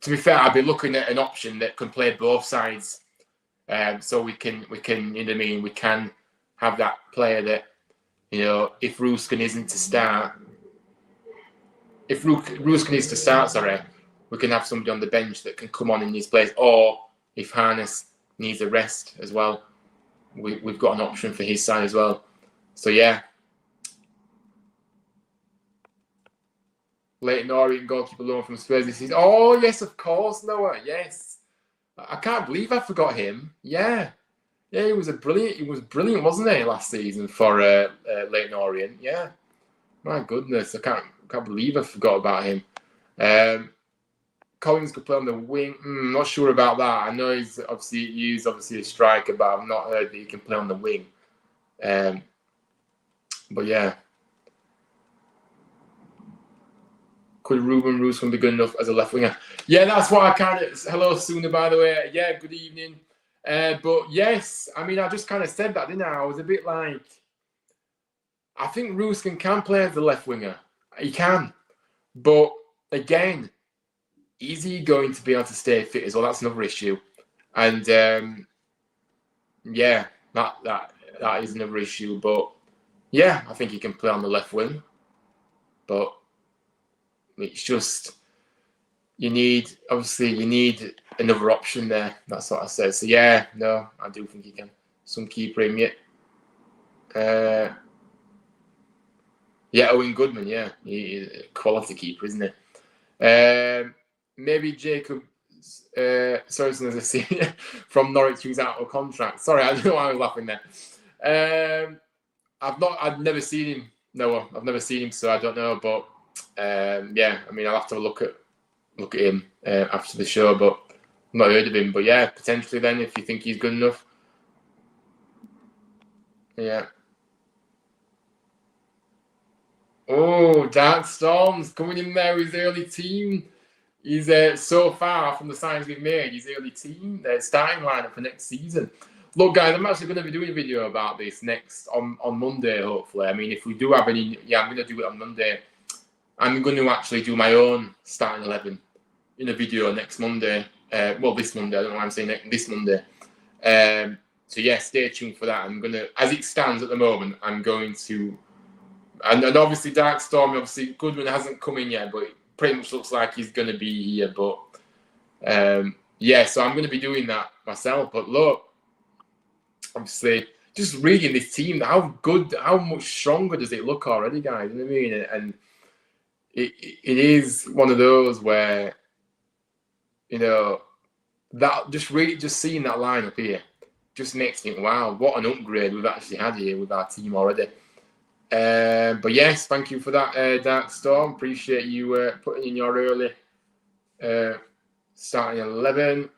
to be fair, I'd be looking at an option that can play both sides. So we can, you know what I mean, we can have that player that, you know, if Ruskin isn't to start, Ruskin is to start, sorry, we can have somebody on the bench that can come on in his place. Or if Harness needs a rest as well, we've got an option for his side as well. So, yeah. Leighton Orient, goalkeeper loan from Spurs this season. Oh, yes, of course, Noah. Yes. I can't believe I forgot him. Yeah. Yeah, he was brilliant, wasn't he, last season for Leighton Orient? Yeah. My goodness, I can't believe I forgot about him. Collins could play on the wing. Not sure about that. I know he's obviously a striker, but I've not heard that he can play on the wing. But yeah. Could Ruben Ruskin be good enough as a left winger? Yeah, that's what I kind of. Hello, Suna, by the way. Yeah, good evening. But yes, I mean, I just kind of said that, didn't I? I was a bit like, I think Ruskin can play as a left winger. He can. But again, is he going to be able to stay fit as well? That's another issue. And yeah, that is another issue. But yeah, I think he can play on the left wing. But it's just, you need another option there. That's what I said. So yeah, no, I do think he can. Some keeper in yet. Yeah, Owen Goodman, yeah. He's a quality keeper, isn't he? Maybe Jacob Sorensen as a senior from Norwich who's out of contract. Sorry, I don't know why I was laughing there. I've never seen him. No, I've never seen him, so I don't know. But yeah, I mean, I'll have to look at him after the show, but I've not heard of him. But yeah, potentially then, if you think he's good enough. Yeah. Oh, Dark Storm's coming in there with his early team. He's so far from the signs we've made. His early team, starting lineup for next season. Look, guys, I'm actually going to be doing a video about this next on Monday, hopefully. I mean, if we do have any, yeah, I'm going to do it on Monday. I'm going to actually do my own starting 11 in a video next Monday. Well, this Monday. I don't know why I'm saying this Monday. So yeah, stay tuned for that. I'm going to, as it stands at the moment, I'm going to, and obviously Dark Storm, obviously Goodman hasn't come in yet, but it pretty much looks like he's going to be here. But yeah, so I'm going to be doing that myself. But look, obviously, just reading this team, how much stronger does it look already, guys? You know what I mean? And it is one of those where, you know, that just seeing that lineup here just makes me think, wow, what an upgrade we've actually had here with our team already. But yes, thank you for that, Dark Storm. Appreciate you putting in your early starting 11.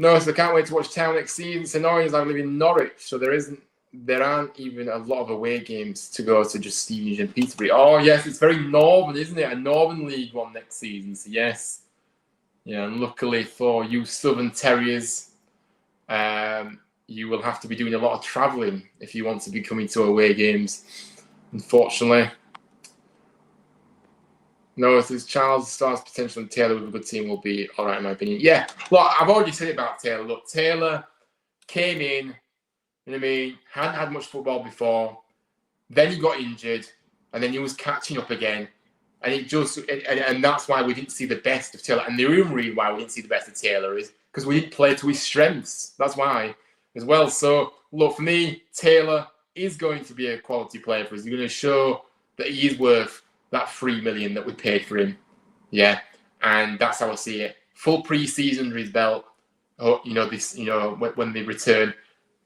No, so I can't wait to watch Town next season. It's annoying as I live in Norwich, so there aren't even a lot of away games to go to, just Stevenage and Peterborough. Oh yes, it's very northern, isn't it? A Northern League one next season. So yes, yeah. And luckily for you Southern Terriers, you will have to be doing a lot of travelling if you want to be coming to away games. Unfortunately. No, if there's Charles stars potential and Taylor with a good team will be all right, in my opinion. Yeah, look, I've already said it about Taylor. Look, Taylor came in, you know what I mean, hadn't had much football before. Then he got injured, and then he was catching up again. And it just, and that's why we didn't see the best of Taylor. And the real reason why we didn't see the best of Taylor is because we didn't play to his strengths. That's why, as well. So, look, for me, Taylor is going to be a quality player for us. He's going to show that he is worth that $3 million that we paid for him. Yeah. And that's how I see it. Full pre-season under his belt, when they return,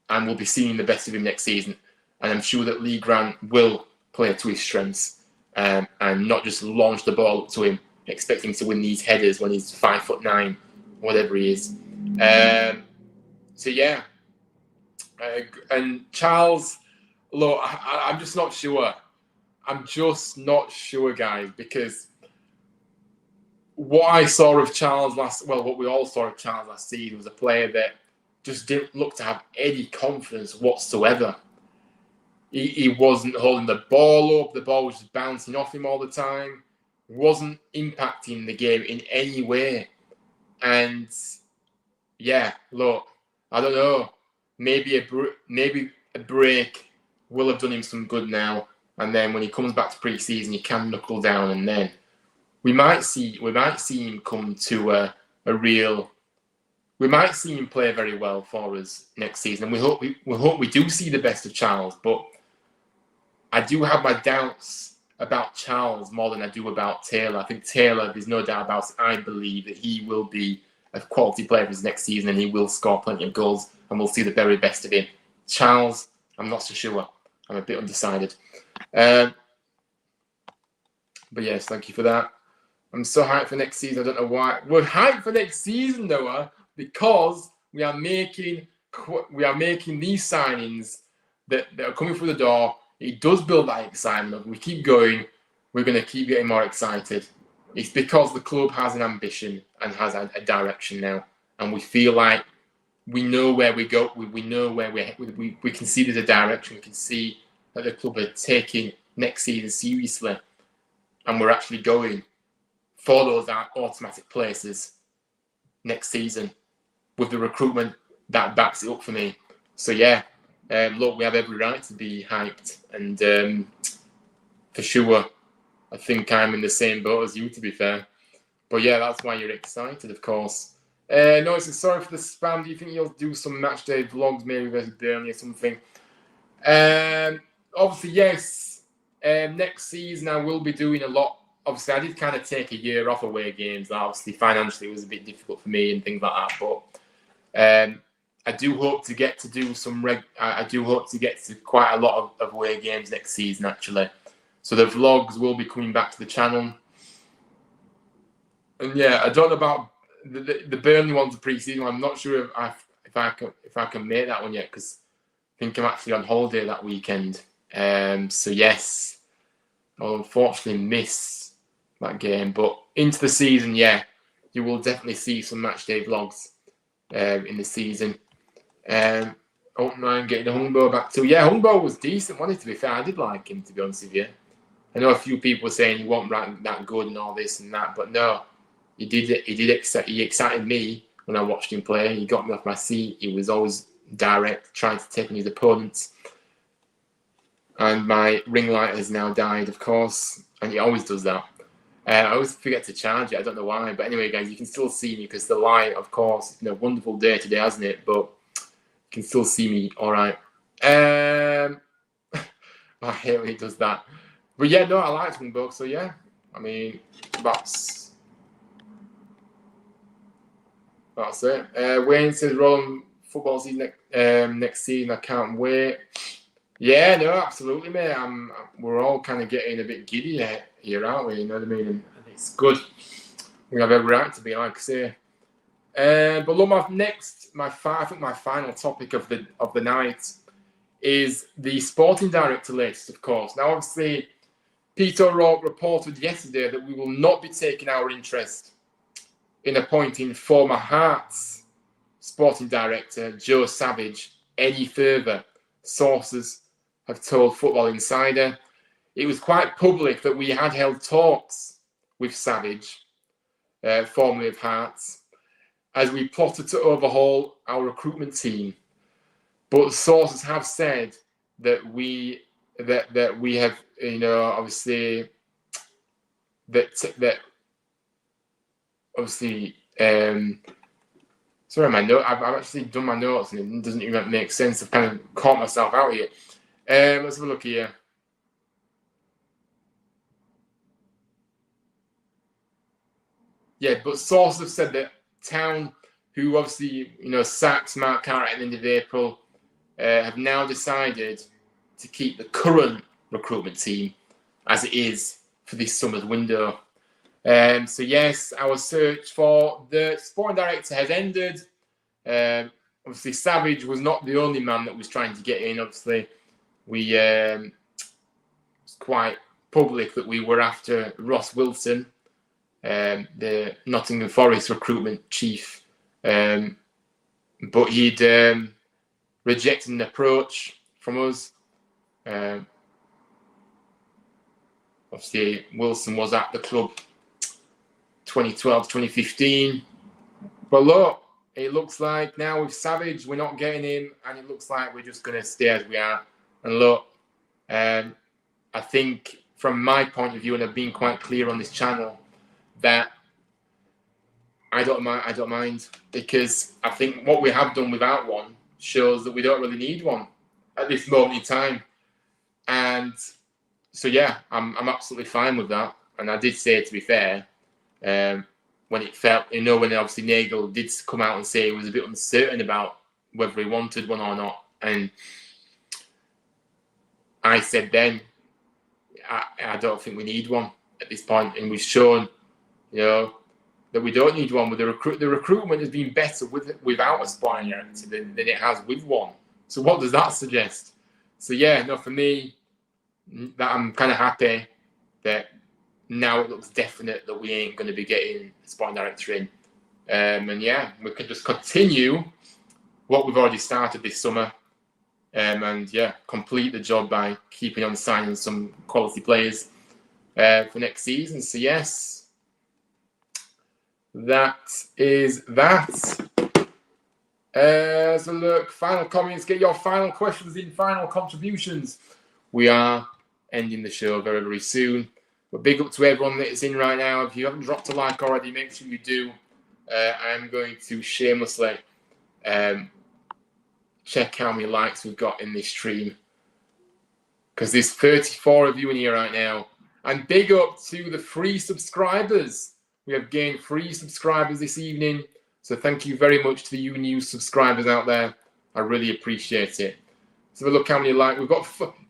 and we'll be seeing the best of him next season. And I'm sure that Lee Grant will play to his strengths and not just launch the ball up to him, expecting to win these headers when he's 5'9", whatever he is. So yeah. And Charles, look, I'm just not sure. I'm just not sure, guys, because what I saw of Charles what we all saw of Charles last season was a player that just didn't look to have any confidence whatsoever. He wasn't holding the ball up. The ball was just bouncing off him all the time. He wasn't impacting the game in any way. And yeah, look, I don't know. Maybe a break will have done him some good now. And then when he comes back to pre-season, he can knuckle down, and then we might see him come to a real. We might see him play very well for us next season, and we hope we do see the best of Charles. But I do have my doubts about Charles more than I do about Taylor. I think Taylor, there's no doubt about it. I believe that he will be a quality player for us next season, and he will score plenty of goals, and we'll see the very best of him. Charles, I'm not so sure. I'm a bit undecided. But yes, thank you for that. I'm so hyped for next season. I don't know why. We're hyped for next season, though, because we are making these signings that are coming through the door. It does build that excitement. We keep going. We're going to keep getting more excited. It's because the club has an ambition and has a direction now, and we feel like we know where we go. We know where we can see there's a direction. We can see that the club are taking next season seriously, and we're actually going for those automatic places next season with the recruitment that backs it up for me. So yeah, look, we have every right to be hyped, and for sure, I think I'm in the same boat as you, to be fair. But yeah, that's why you're excited, of course. No, it's sorry for the spam. Do you think you'll do some match day vlogs, maybe versus Burnley or something? Obviously, yes. Next season, I will be doing a lot. Obviously, I did kind of take a year off away games. Obviously, financially, it was a bit difficult for me and things like that. But I do hope to get to do I do hope to get to quite a lot of away games next season, actually. So the vlogs will be coming back to the channel. And yeah, I don't know about the Burnley one's a pre-season. I'm not sure if I can make that one yet, because I think I'm actually on holiday that weekend. So yes, I'll unfortunately miss that game. But into the season, yeah, you will definitely see some match day vlogs in the season. Don't mind getting the Humbo back too. Yeah, Humbo was decent, wasn't he, to be fair? I did like him, to be honest with you. I know a few people were saying he wasn't that good and all this and that, but no, he excited me when I watched him play. He got me off my seat. He was always direct, trying to take on his opponents. And my ring light has now died, of course, and he always does that. I always forget to charge it. I don't know why. But anyway, guys, you can still see me because the light, of course, it's been a wonderful day today, hasn't it? But you can still see me all right. I hate when he does that. But yeah, no, I liked him both. So yeah, I mean, that's it. Wayne says, rolling football season next season. I can't wait. Yeah, no, absolutely, mate. We're all kind of getting a bit giddy here, aren't we? You know what I mean? And it's good. We have every right to be, like I say. But look, I think my final topic of the night is the sporting director list, of course. Now, obviously, Peter O'Rourke reported yesterday that we will not be taking our interest in appointing former Hearts sporting director Joe Savage any further. Sources have told Football Insider. It was quite public that we had held talks with Savage, formerly of Hearts, as we plotted to overhaul our recruitment team. But sources have said that we have, obviously that obviously. Sorry, my note. I've actually done my notes and it doesn't even make sense. I've kind of caught myself out here. Let's have a look here. Yeah, but sources have said that Town, who obviously sacked Mark Carter at the end of April, have now decided to keep the current recruitment team as it is for this summer's window. So yes, our search for the sporting director has ended. Obviously, Savage was not the only man that was trying to get in. Obviously, it's quite public that we were after Ross Wilson, the Nottingham Forest recruitment chief, but he'd rejected an approach from us. Obviously, Wilson was at the club 2012 to 2015. But look, it looks like now with Savage, we're not getting him, and it looks like we're just going to stay as we are. And look, I think from my point of view, and I've been quite clear on this channel, that I don't mind, because I think what we have done without one shows that we don't really need one at this moment in time. And so, yeah, I'm absolutely fine with that. And I did say, to be fair, when it felt, when obviously Nagel did come out and say he was a bit uncertain about whether he wanted one or not. And I said then, I don't think we need one at this point. And we've shown, that we don't need one. With the recruitment has been better without a sporting director than it has with one. So what does that suggest? So yeah, no, for me, that I'm kind of happy that now it looks definite that we ain't going to be getting a sporting director in. And yeah, we could just continue what we've already started this summer. And yeah, complete the job by keeping on signing some quality players for next season. So yes, that is that. So look, final comments, get your final questions in, final contributions. We are ending the show very, very soon. But big up to everyone that is in right now. If you haven't dropped a like already, make sure you do. I'm going to shamelessly check how many likes we've got in this stream, because there's 34 of you in here right now. And big up to the free subscribers. We have gained 3 subscribers this evening. So thank you very much to you new subscribers out there. I really appreciate it. So look how many likes we've got.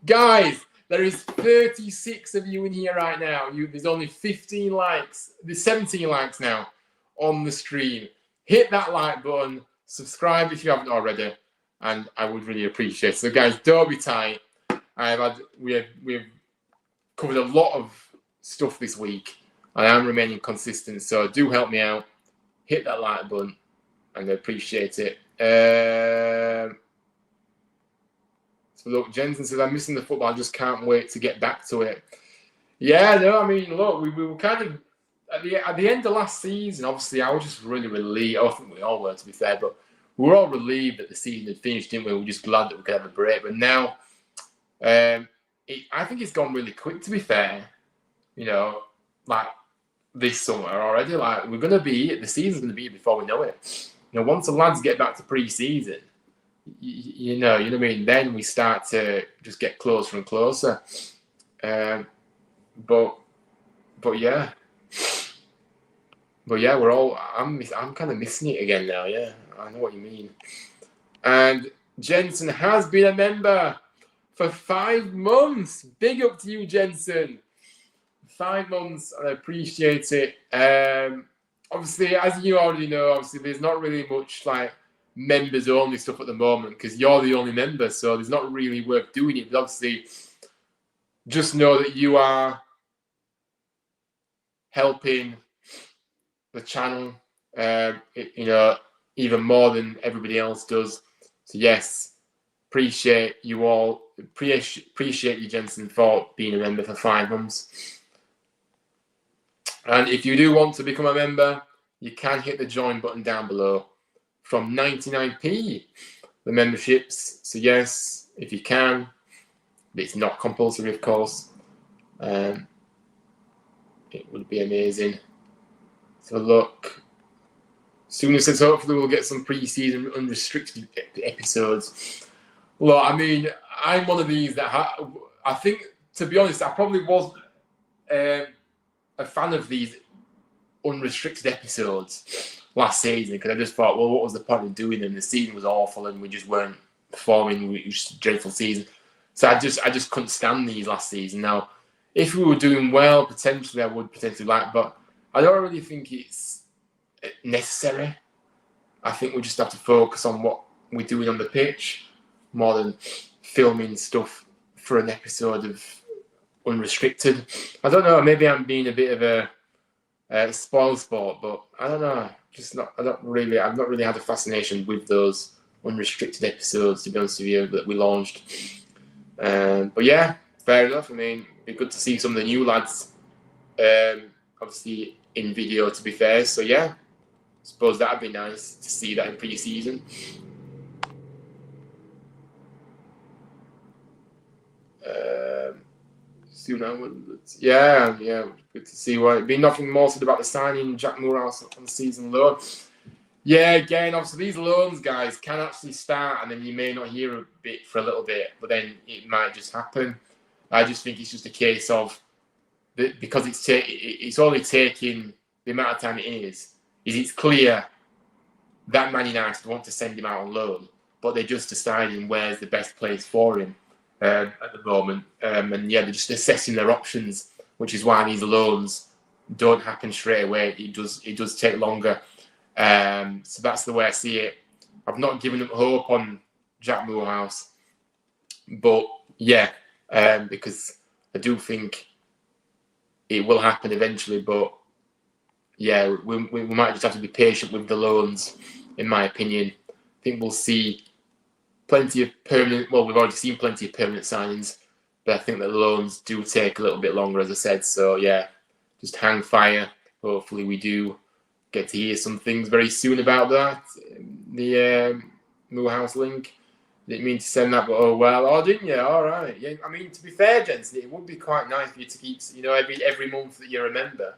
Guys, there is 36 of you in here right now. There's only 15 likes. There's 17 likes now on the stream. Hit that like button. Subscribe if you haven't already. And I would really appreciate it. So guys, don't be tight. We've covered a lot of stuff this week. And I'm remaining consistent. So do help me out. Hit that like button. And I appreciate it. So look, Jensen says, I'm missing the football. I just can't wait to get back to it. Yeah, no, I mean, look, we were kind of, at the end of last season, obviously, I was just really relieved. I think we all were, to be fair, but we were all relieved that the season had finished, didn't we? We were just glad that we could have a break. But now, I think it's gone really quick, to be fair. Like this summer already. Like, we're going to be, the season's going to be before we know it. Once the lads get back to pre-season, you know what I mean? Then we start to just get closer and closer. But yeah. But yeah, I'm kind of missing it again now. Yeah, I know what you mean. And Jensen has been a member for 5 months. Big up to you, Jensen. 5 months, and I appreciate it. Obviously, as you already know, obviously there's not really much like members only stuff at the moment because you're the only member, so there's not really worth doing it. But obviously, just know that you are helping the channel, even more than everybody else does. So yes, appreciate you all. Appreciate you, Jensen, for being a member for 5 months. And if you do want to become a member, you can hit the join button down below. From 99p, the memberships. So yes, if you can, it's not compulsory, of course. It would be amazing. So look, soon as hopefully we'll get some pre-season unrestricted episodes. Look, I mean, I'm one of these that I think, to be honest, I probably was a fan of these unrestricted episodes last season because I just thought, well, what was the point of doing them? The season was awful and we just weren't performing. It was just a dreadful season. So I just couldn't stand these last season. Now, if we were doing well, potentially I would potentially like, but I don't really think it's necessary. I think we just have to focus on what we're doing on the pitch more than filming stuff for an episode of unrestricted. I don't know, maybe I'm being a bit of a spoil sport, but I don't know. I've not really had a fascination with those unrestricted episodes, to be honest with you, that we launched. But yeah, fair enough. I mean, it'd be good to see some of the new lads, obviously in video, to be fair. So yeah, I suppose that'd be nice to see that in pre-season. Yeah, good to see. It'd be nothing more said about the signing Jack Moorhouse on season loan. Yeah, again, obviously these loans, guys, can actually start, and then you may not hear a bit for a little bit, but then it might just happen. I just think it's just a case of because it's only taking the amount of time it is it's clear that Man United want to send him out on loan, but they're just deciding where's the best place for him at the moment. And yeah, they're just assessing their options, which is why these loans don't happen straight away. It does take longer. So that's the way I see it. I've not given up hope on Jack Moorhouse, but yeah, because I do think it will happen eventually. But yeah, we might just have to be patient with the loans, in my opinion. I think we'll see plenty of permanent. Well, we've already seen plenty of permanent signings, but I think that loans do take a little bit longer, as I said. So yeah, just hang fire. Hopefully, we do get to hear some things very soon about that. The Moorhouse link. Didn't mean to send that, but oh well. Oh, didn't you? All right. Yeah. I mean, to be fair, gents, it would be quite nice for you to keep, every month that you're a member.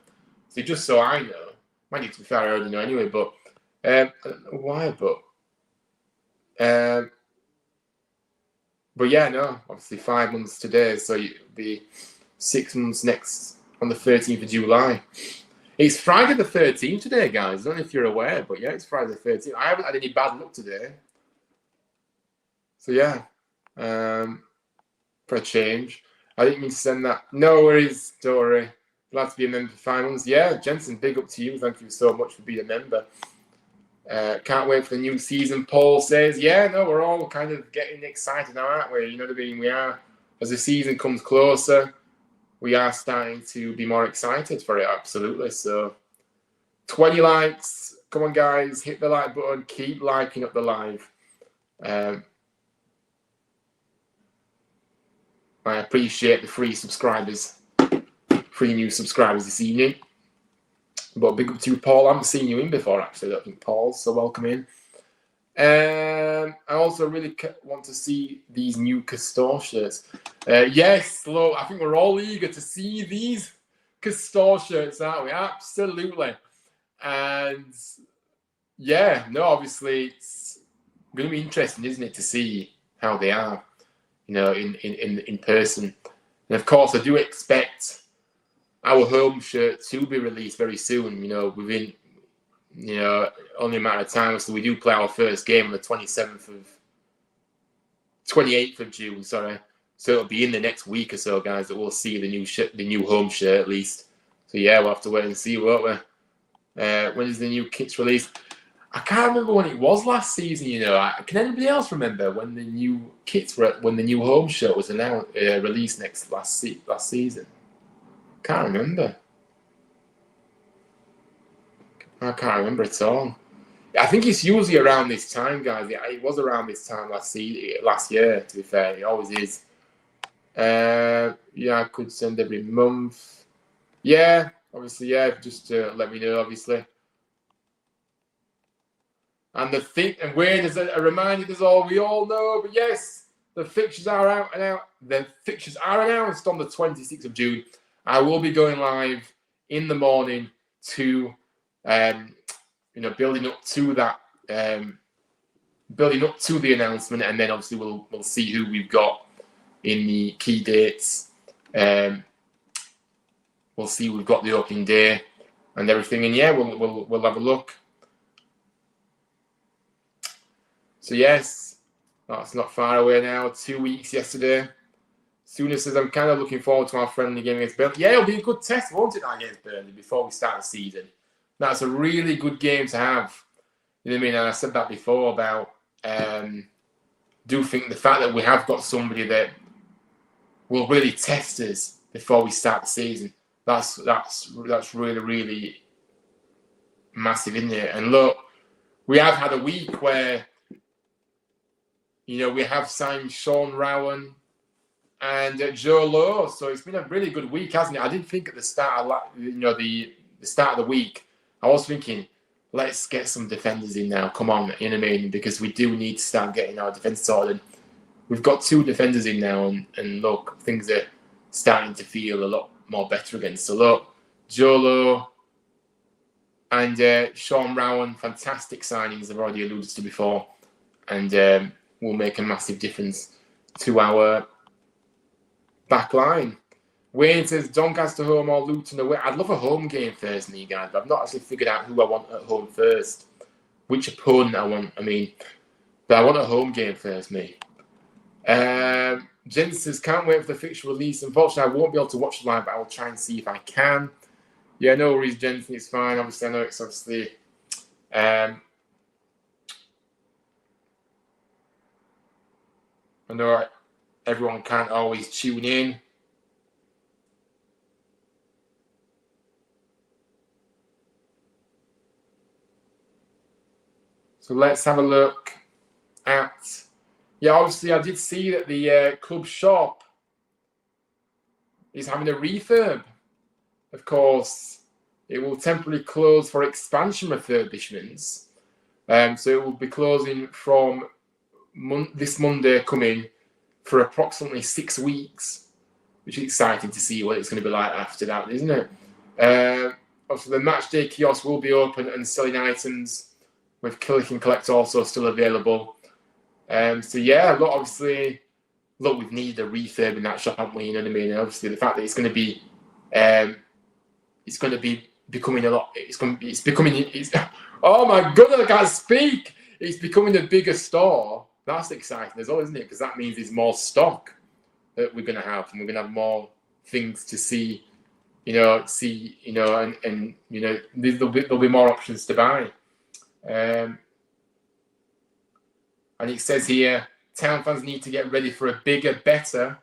So just so I know, might need to be fair, I already know anyway. But I don't know why, but yeah, no. Obviously, 5 months today, so it'll be 6 months next on the 13th of July. It's Friday the 13th today, guys. I don't know if you're aware, but yeah, it's Friday the 13th. I haven't had any bad luck today. So yeah, for a change. I didn't mean to send that. No worries, don't worry. Glad to be a member for 5 months. Yeah, Jensen, big up to you. Thank you so much for being a member. Can't wait for the new season, Paul says. Yeah, no, we're all kind of getting excited now, aren't we? You know what I mean? We are. As the season comes closer, we are starting to be more excited for it, absolutely. So 20 likes. Come on, guys. Hit the like button. Keep liking up the live. I appreciate the free subscribers. 3 new subscribers this evening. But big up to you, Paul. I haven't seen you in before, actually. I don't think, Paul. So welcome in. I also really want to see these new Castor shirts. Yes, I think we're all eager to see these Castor shirts, aren't we? Absolutely. And yeah, no, obviously it's going to be interesting, isn't it, to see how they are, in person. And of course, I do expect our home shirt to be released very soon, within, only a matter of time. So we do play our first game on the 28th of June, sorry. So it'll be in the next week or so, guys, that we'll see the new home shirt at least. So yeah, we'll have to wait and see, won't we? When is the new kits released? I can't remember when it was last season. Can anybody else remember when the new kits when the new home shirt was released last season? Can't remember. I can't remember at all. I think it's usually around this time, guys. Yeah, it was around this time last year. To be fair, it always is. Yeah, I could send every month. Yeah, obviously, yeah. Just let me know, obviously. And Wayne is a reminder. That's all we all know. But yes, the fixtures are out and out. The fixtures are announced on the 26th of June. I will be going live in the morning to, building up to that, building up to the announcement, and then obviously we'll see who we've got in the key dates. We'll see we've got the opening day and everything, and yeah, we'll have a look. So yes, that's not far away now. 2 weeks yesterday. Suna says, I'm kind of looking forward to our friendly game against Burnley. Yeah, it'll be a good test, won't it, against Burnley before we start the season? That's a really good game to have. You know what I mean? And I said that before about do think the fact that we have got somebody that will really test us before we start the season. That's really, really massive, isn't it? And look, we have had a week where we have signed Sean Rowan and Joe Lowe, so it's been a really good week, hasn't it? I didn't think at the start of the start of the week, I was thinking, let's get some defenders in now. Come on, you know what I mean? Because we do need to start getting our defence sorted. We've got 2 defenders in now, and look, things are starting to feel a lot more better again. So look, Joe Lowe and Sean Rowan, fantastic signings. I've already alluded to before, and will make a massive difference to our back line. Wayne says Doncaster home or Luton away. I'd love a home game first, me guys, but I've not actually figured out who I want at home first, which opponent I want. But I want a home game first, me. Jen says can't wait for the fixture release. Unfortunately, I won't be able to watch live, but I will try and see if I can. Yeah, no worries, Jensen. It's fine. Obviously, I know it's obviously. I know everyone can't always tune in. So let's have a look at... Yeah, obviously I did see that the club shop is having a refurb. Of course, it will temporarily close for expansion refurbishments. So it will be closing from this Monday coming for approximately 6 weeks, which is exciting to see what it's going to be like after that, isn't it? Obviously, the match day kiosk will be open and selling items with click and collect also still available. So yeah, obviously, we've needed a refurb in that shop, haven't we? You know what I mean? And obviously, the fact that it's going to be becoming a lot. It's becoming. Oh my goodness, I can't speak. It's becoming a bigger store. That's exciting as well, isn't it? Because that means there's more stock that we're going to have, and we're going to have more things to see. And there'll be more options to buy. And it says here, town fans need to get ready for a bigger, better,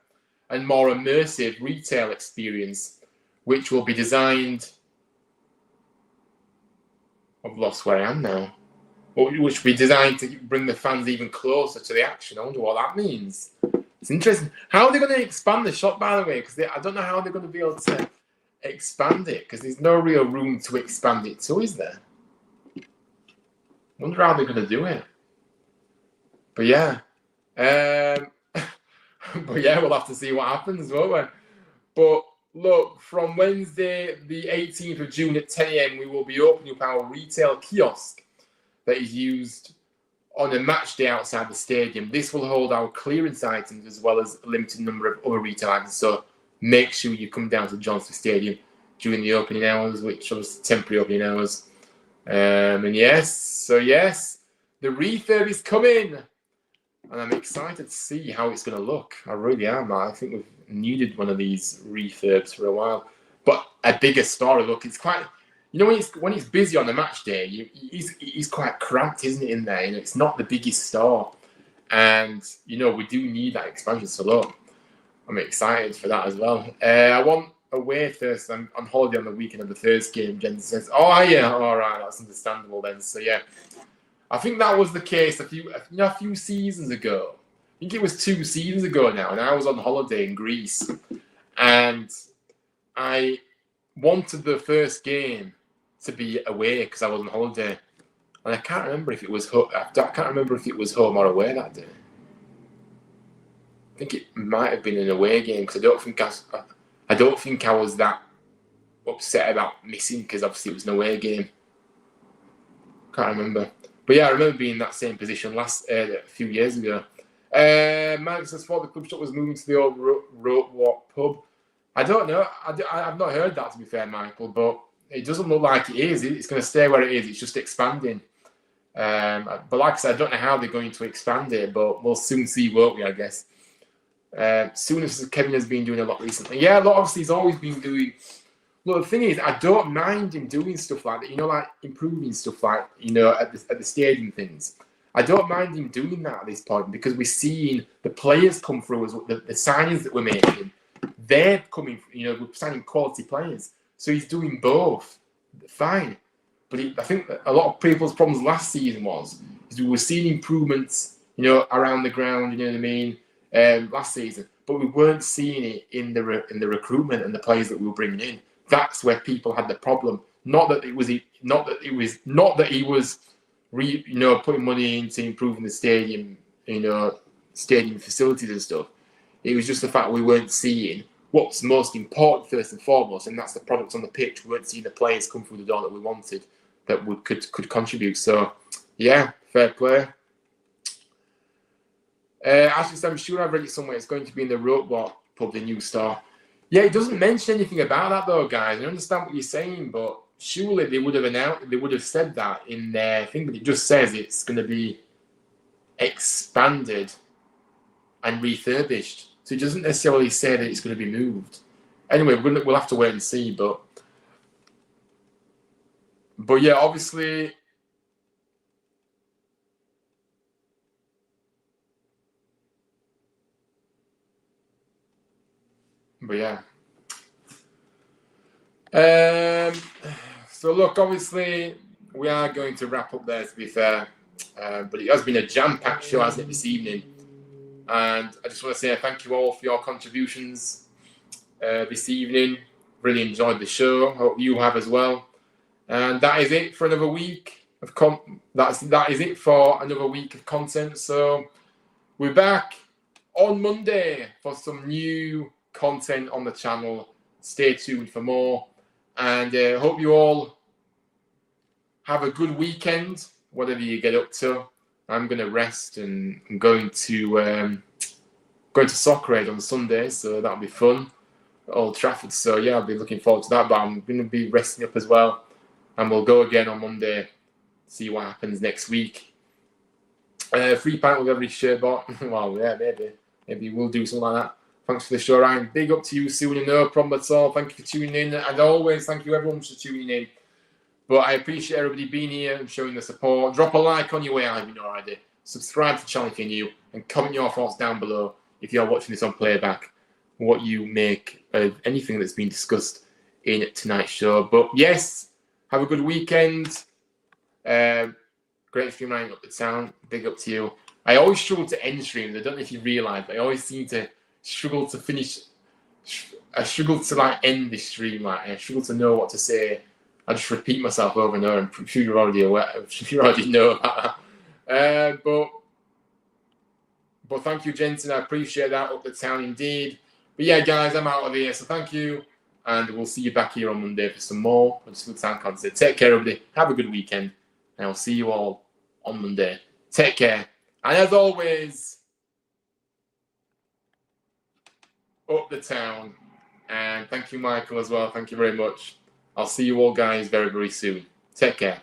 and more immersive retail experience, which will be designed. I've lost where I am now. Which will be designed to bring the fans even closer to the action. I wonder what that means. It's interesting. How are they going to expand the shop, by the way? Because I don't know how they're going to be able to expand it, because there's no real room to expand it to, is there? I wonder how they're going to do it. But yeah. We'll have to see what happens, won't we? But look, from Wednesday, the 18th of June at 10 a.m, we will be opening up our retail kiosk that is used on a match day outside the stadium. This will hold our clearance items as well as a limited number of other retail items. So make sure you come down to Johnston Stadium during the opening hours, which are temporary opening hours. And yes, the refurb is coming. and I'm excited to see how it's going to look. I really am. I think we've needed one of these refurbs for a while. But a bigger story, look, it's quite... You know, when he's busy on the match day, he's quite cramped, isn't it, in there? You know, it's not the biggest store. And, you know, we do need that expansion. So, look, I'm excited for that as well. I want away first. I'm on holiday on the weekend of the first game. Jen says, oh, yeah, all right, that's understandable then. So, yeah. I think that was the case a few seasons ago. I think it was 2 seasons ago now, and I was on holiday in Greece, and I wanted the first game to be away because I was on holiday, and I can't remember if it was home or away that day. I think it might have been an away game because I don't think I was that upset about missing because obviously it was an away game. Can't remember. But yeah, I remember being in that same position a few years ago. Mike says, thought the club shop was moving to the old Rope Walk pub. I don't know. I've not heard that, to be fair, Michael, but it doesn't look like it is. It's going to stay where it is. It's just expanding. But like I said, I don't know how they're going to expand it, but we'll soon see, won't we, I guess. Soon as Kevin has been doing a lot recently. Yeah, obviously he's always been doing... Well, the thing is, I don't mind him doing stuff like that, you know, like improving stuff like, you know, at the stadium things. I don't mind him doing that at this point because we're seeing the players come through, as the signings that we're making. They're coming, you know, we're signing quality players. So he's doing both. Fine. But I think that a lot of people's problems last season is we were seeing improvements, you know, around the ground, you know what I mean, last season. But we weren't seeing it in the recruitment and the players that we were bringing in. That's where people had the problem. Not that he was putting money into improving the stadium, you know, stadium facilities and stuff. It was just the fact we weren't seeing what's most important first and foremost, and that's the products on the pitch. We weren't seeing the players come through the door that we wanted, that could contribute. So, yeah, fair play. Ashley said, I'm sure I've read it somewhere. It's going to be in the Rope Walk pub, the new store. Yeah, it doesn't mention anything about that though, guys. I understand what you're saying, but surely they would have said that in their thing, but it just says it's going to be expanded and refurbished. So it doesn't necessarily say that it's going to be moved. Anyway, we'll have to wait and see, but yeah, obviously. But yeah. So look, obviously we are going to wrap up there, to be fair. But it has been a jam-packed show, hasn't it, this evening? And I just want to say thank you all for your contributions this evening. Really enjoyed the show. Hope you have as well. And that is it for another week of that is it for another week of content. So we're back on Monday for some new content on the channel. Stay tuned for more, and hope you all have a good weekend, whatever you get up to. I'm going to rest, and I'm going to Soccer Aid on Sunday, so that'll be fun at Old Trafford. So yeah, I'll be looking forward to that, but I'm going to be resting up as well, and we'll go again on Monday, see what happens next week. Free pint with every shirt bought. Well, yeah, maybe we'll do something like that. Thanks for the show, Ryan. Big up to you soon, and no problem at all. Thank you for tuning in. And always, thank you everyone for tuning in. But I appreciate everybody being here and showing the support. Drop a like on your way out if you're not already. Subscribe to the channel if you're new. And comment your thoughts down below if you're watching this on playback. What you make of anything that's been discussed in tonight's show. But yes, have a good weekend. Great stream lining up the town. Big up to you. I always struggle to end streams. I don't know if you realise, but I always seem to struggle to finish. I struggle to end the stream. I struggle to know what to say. I just repeat myself over and over. I'm sure you're already aware. I'm sure you already know about that. But thank you, Jensen. I appreciate that. Up the town indeed. But yeah, guys, I'm out of here. So thank you, and we'll see you back here on Monday for some more Huddersfield Town content. Take care, everybody. Have a good weekend, and I'll see you all on Monday. Take care, and as always, up the town. And thank you, Michael, as well. Thank you very much. I'll see you all, guys, very, very soon. Take care.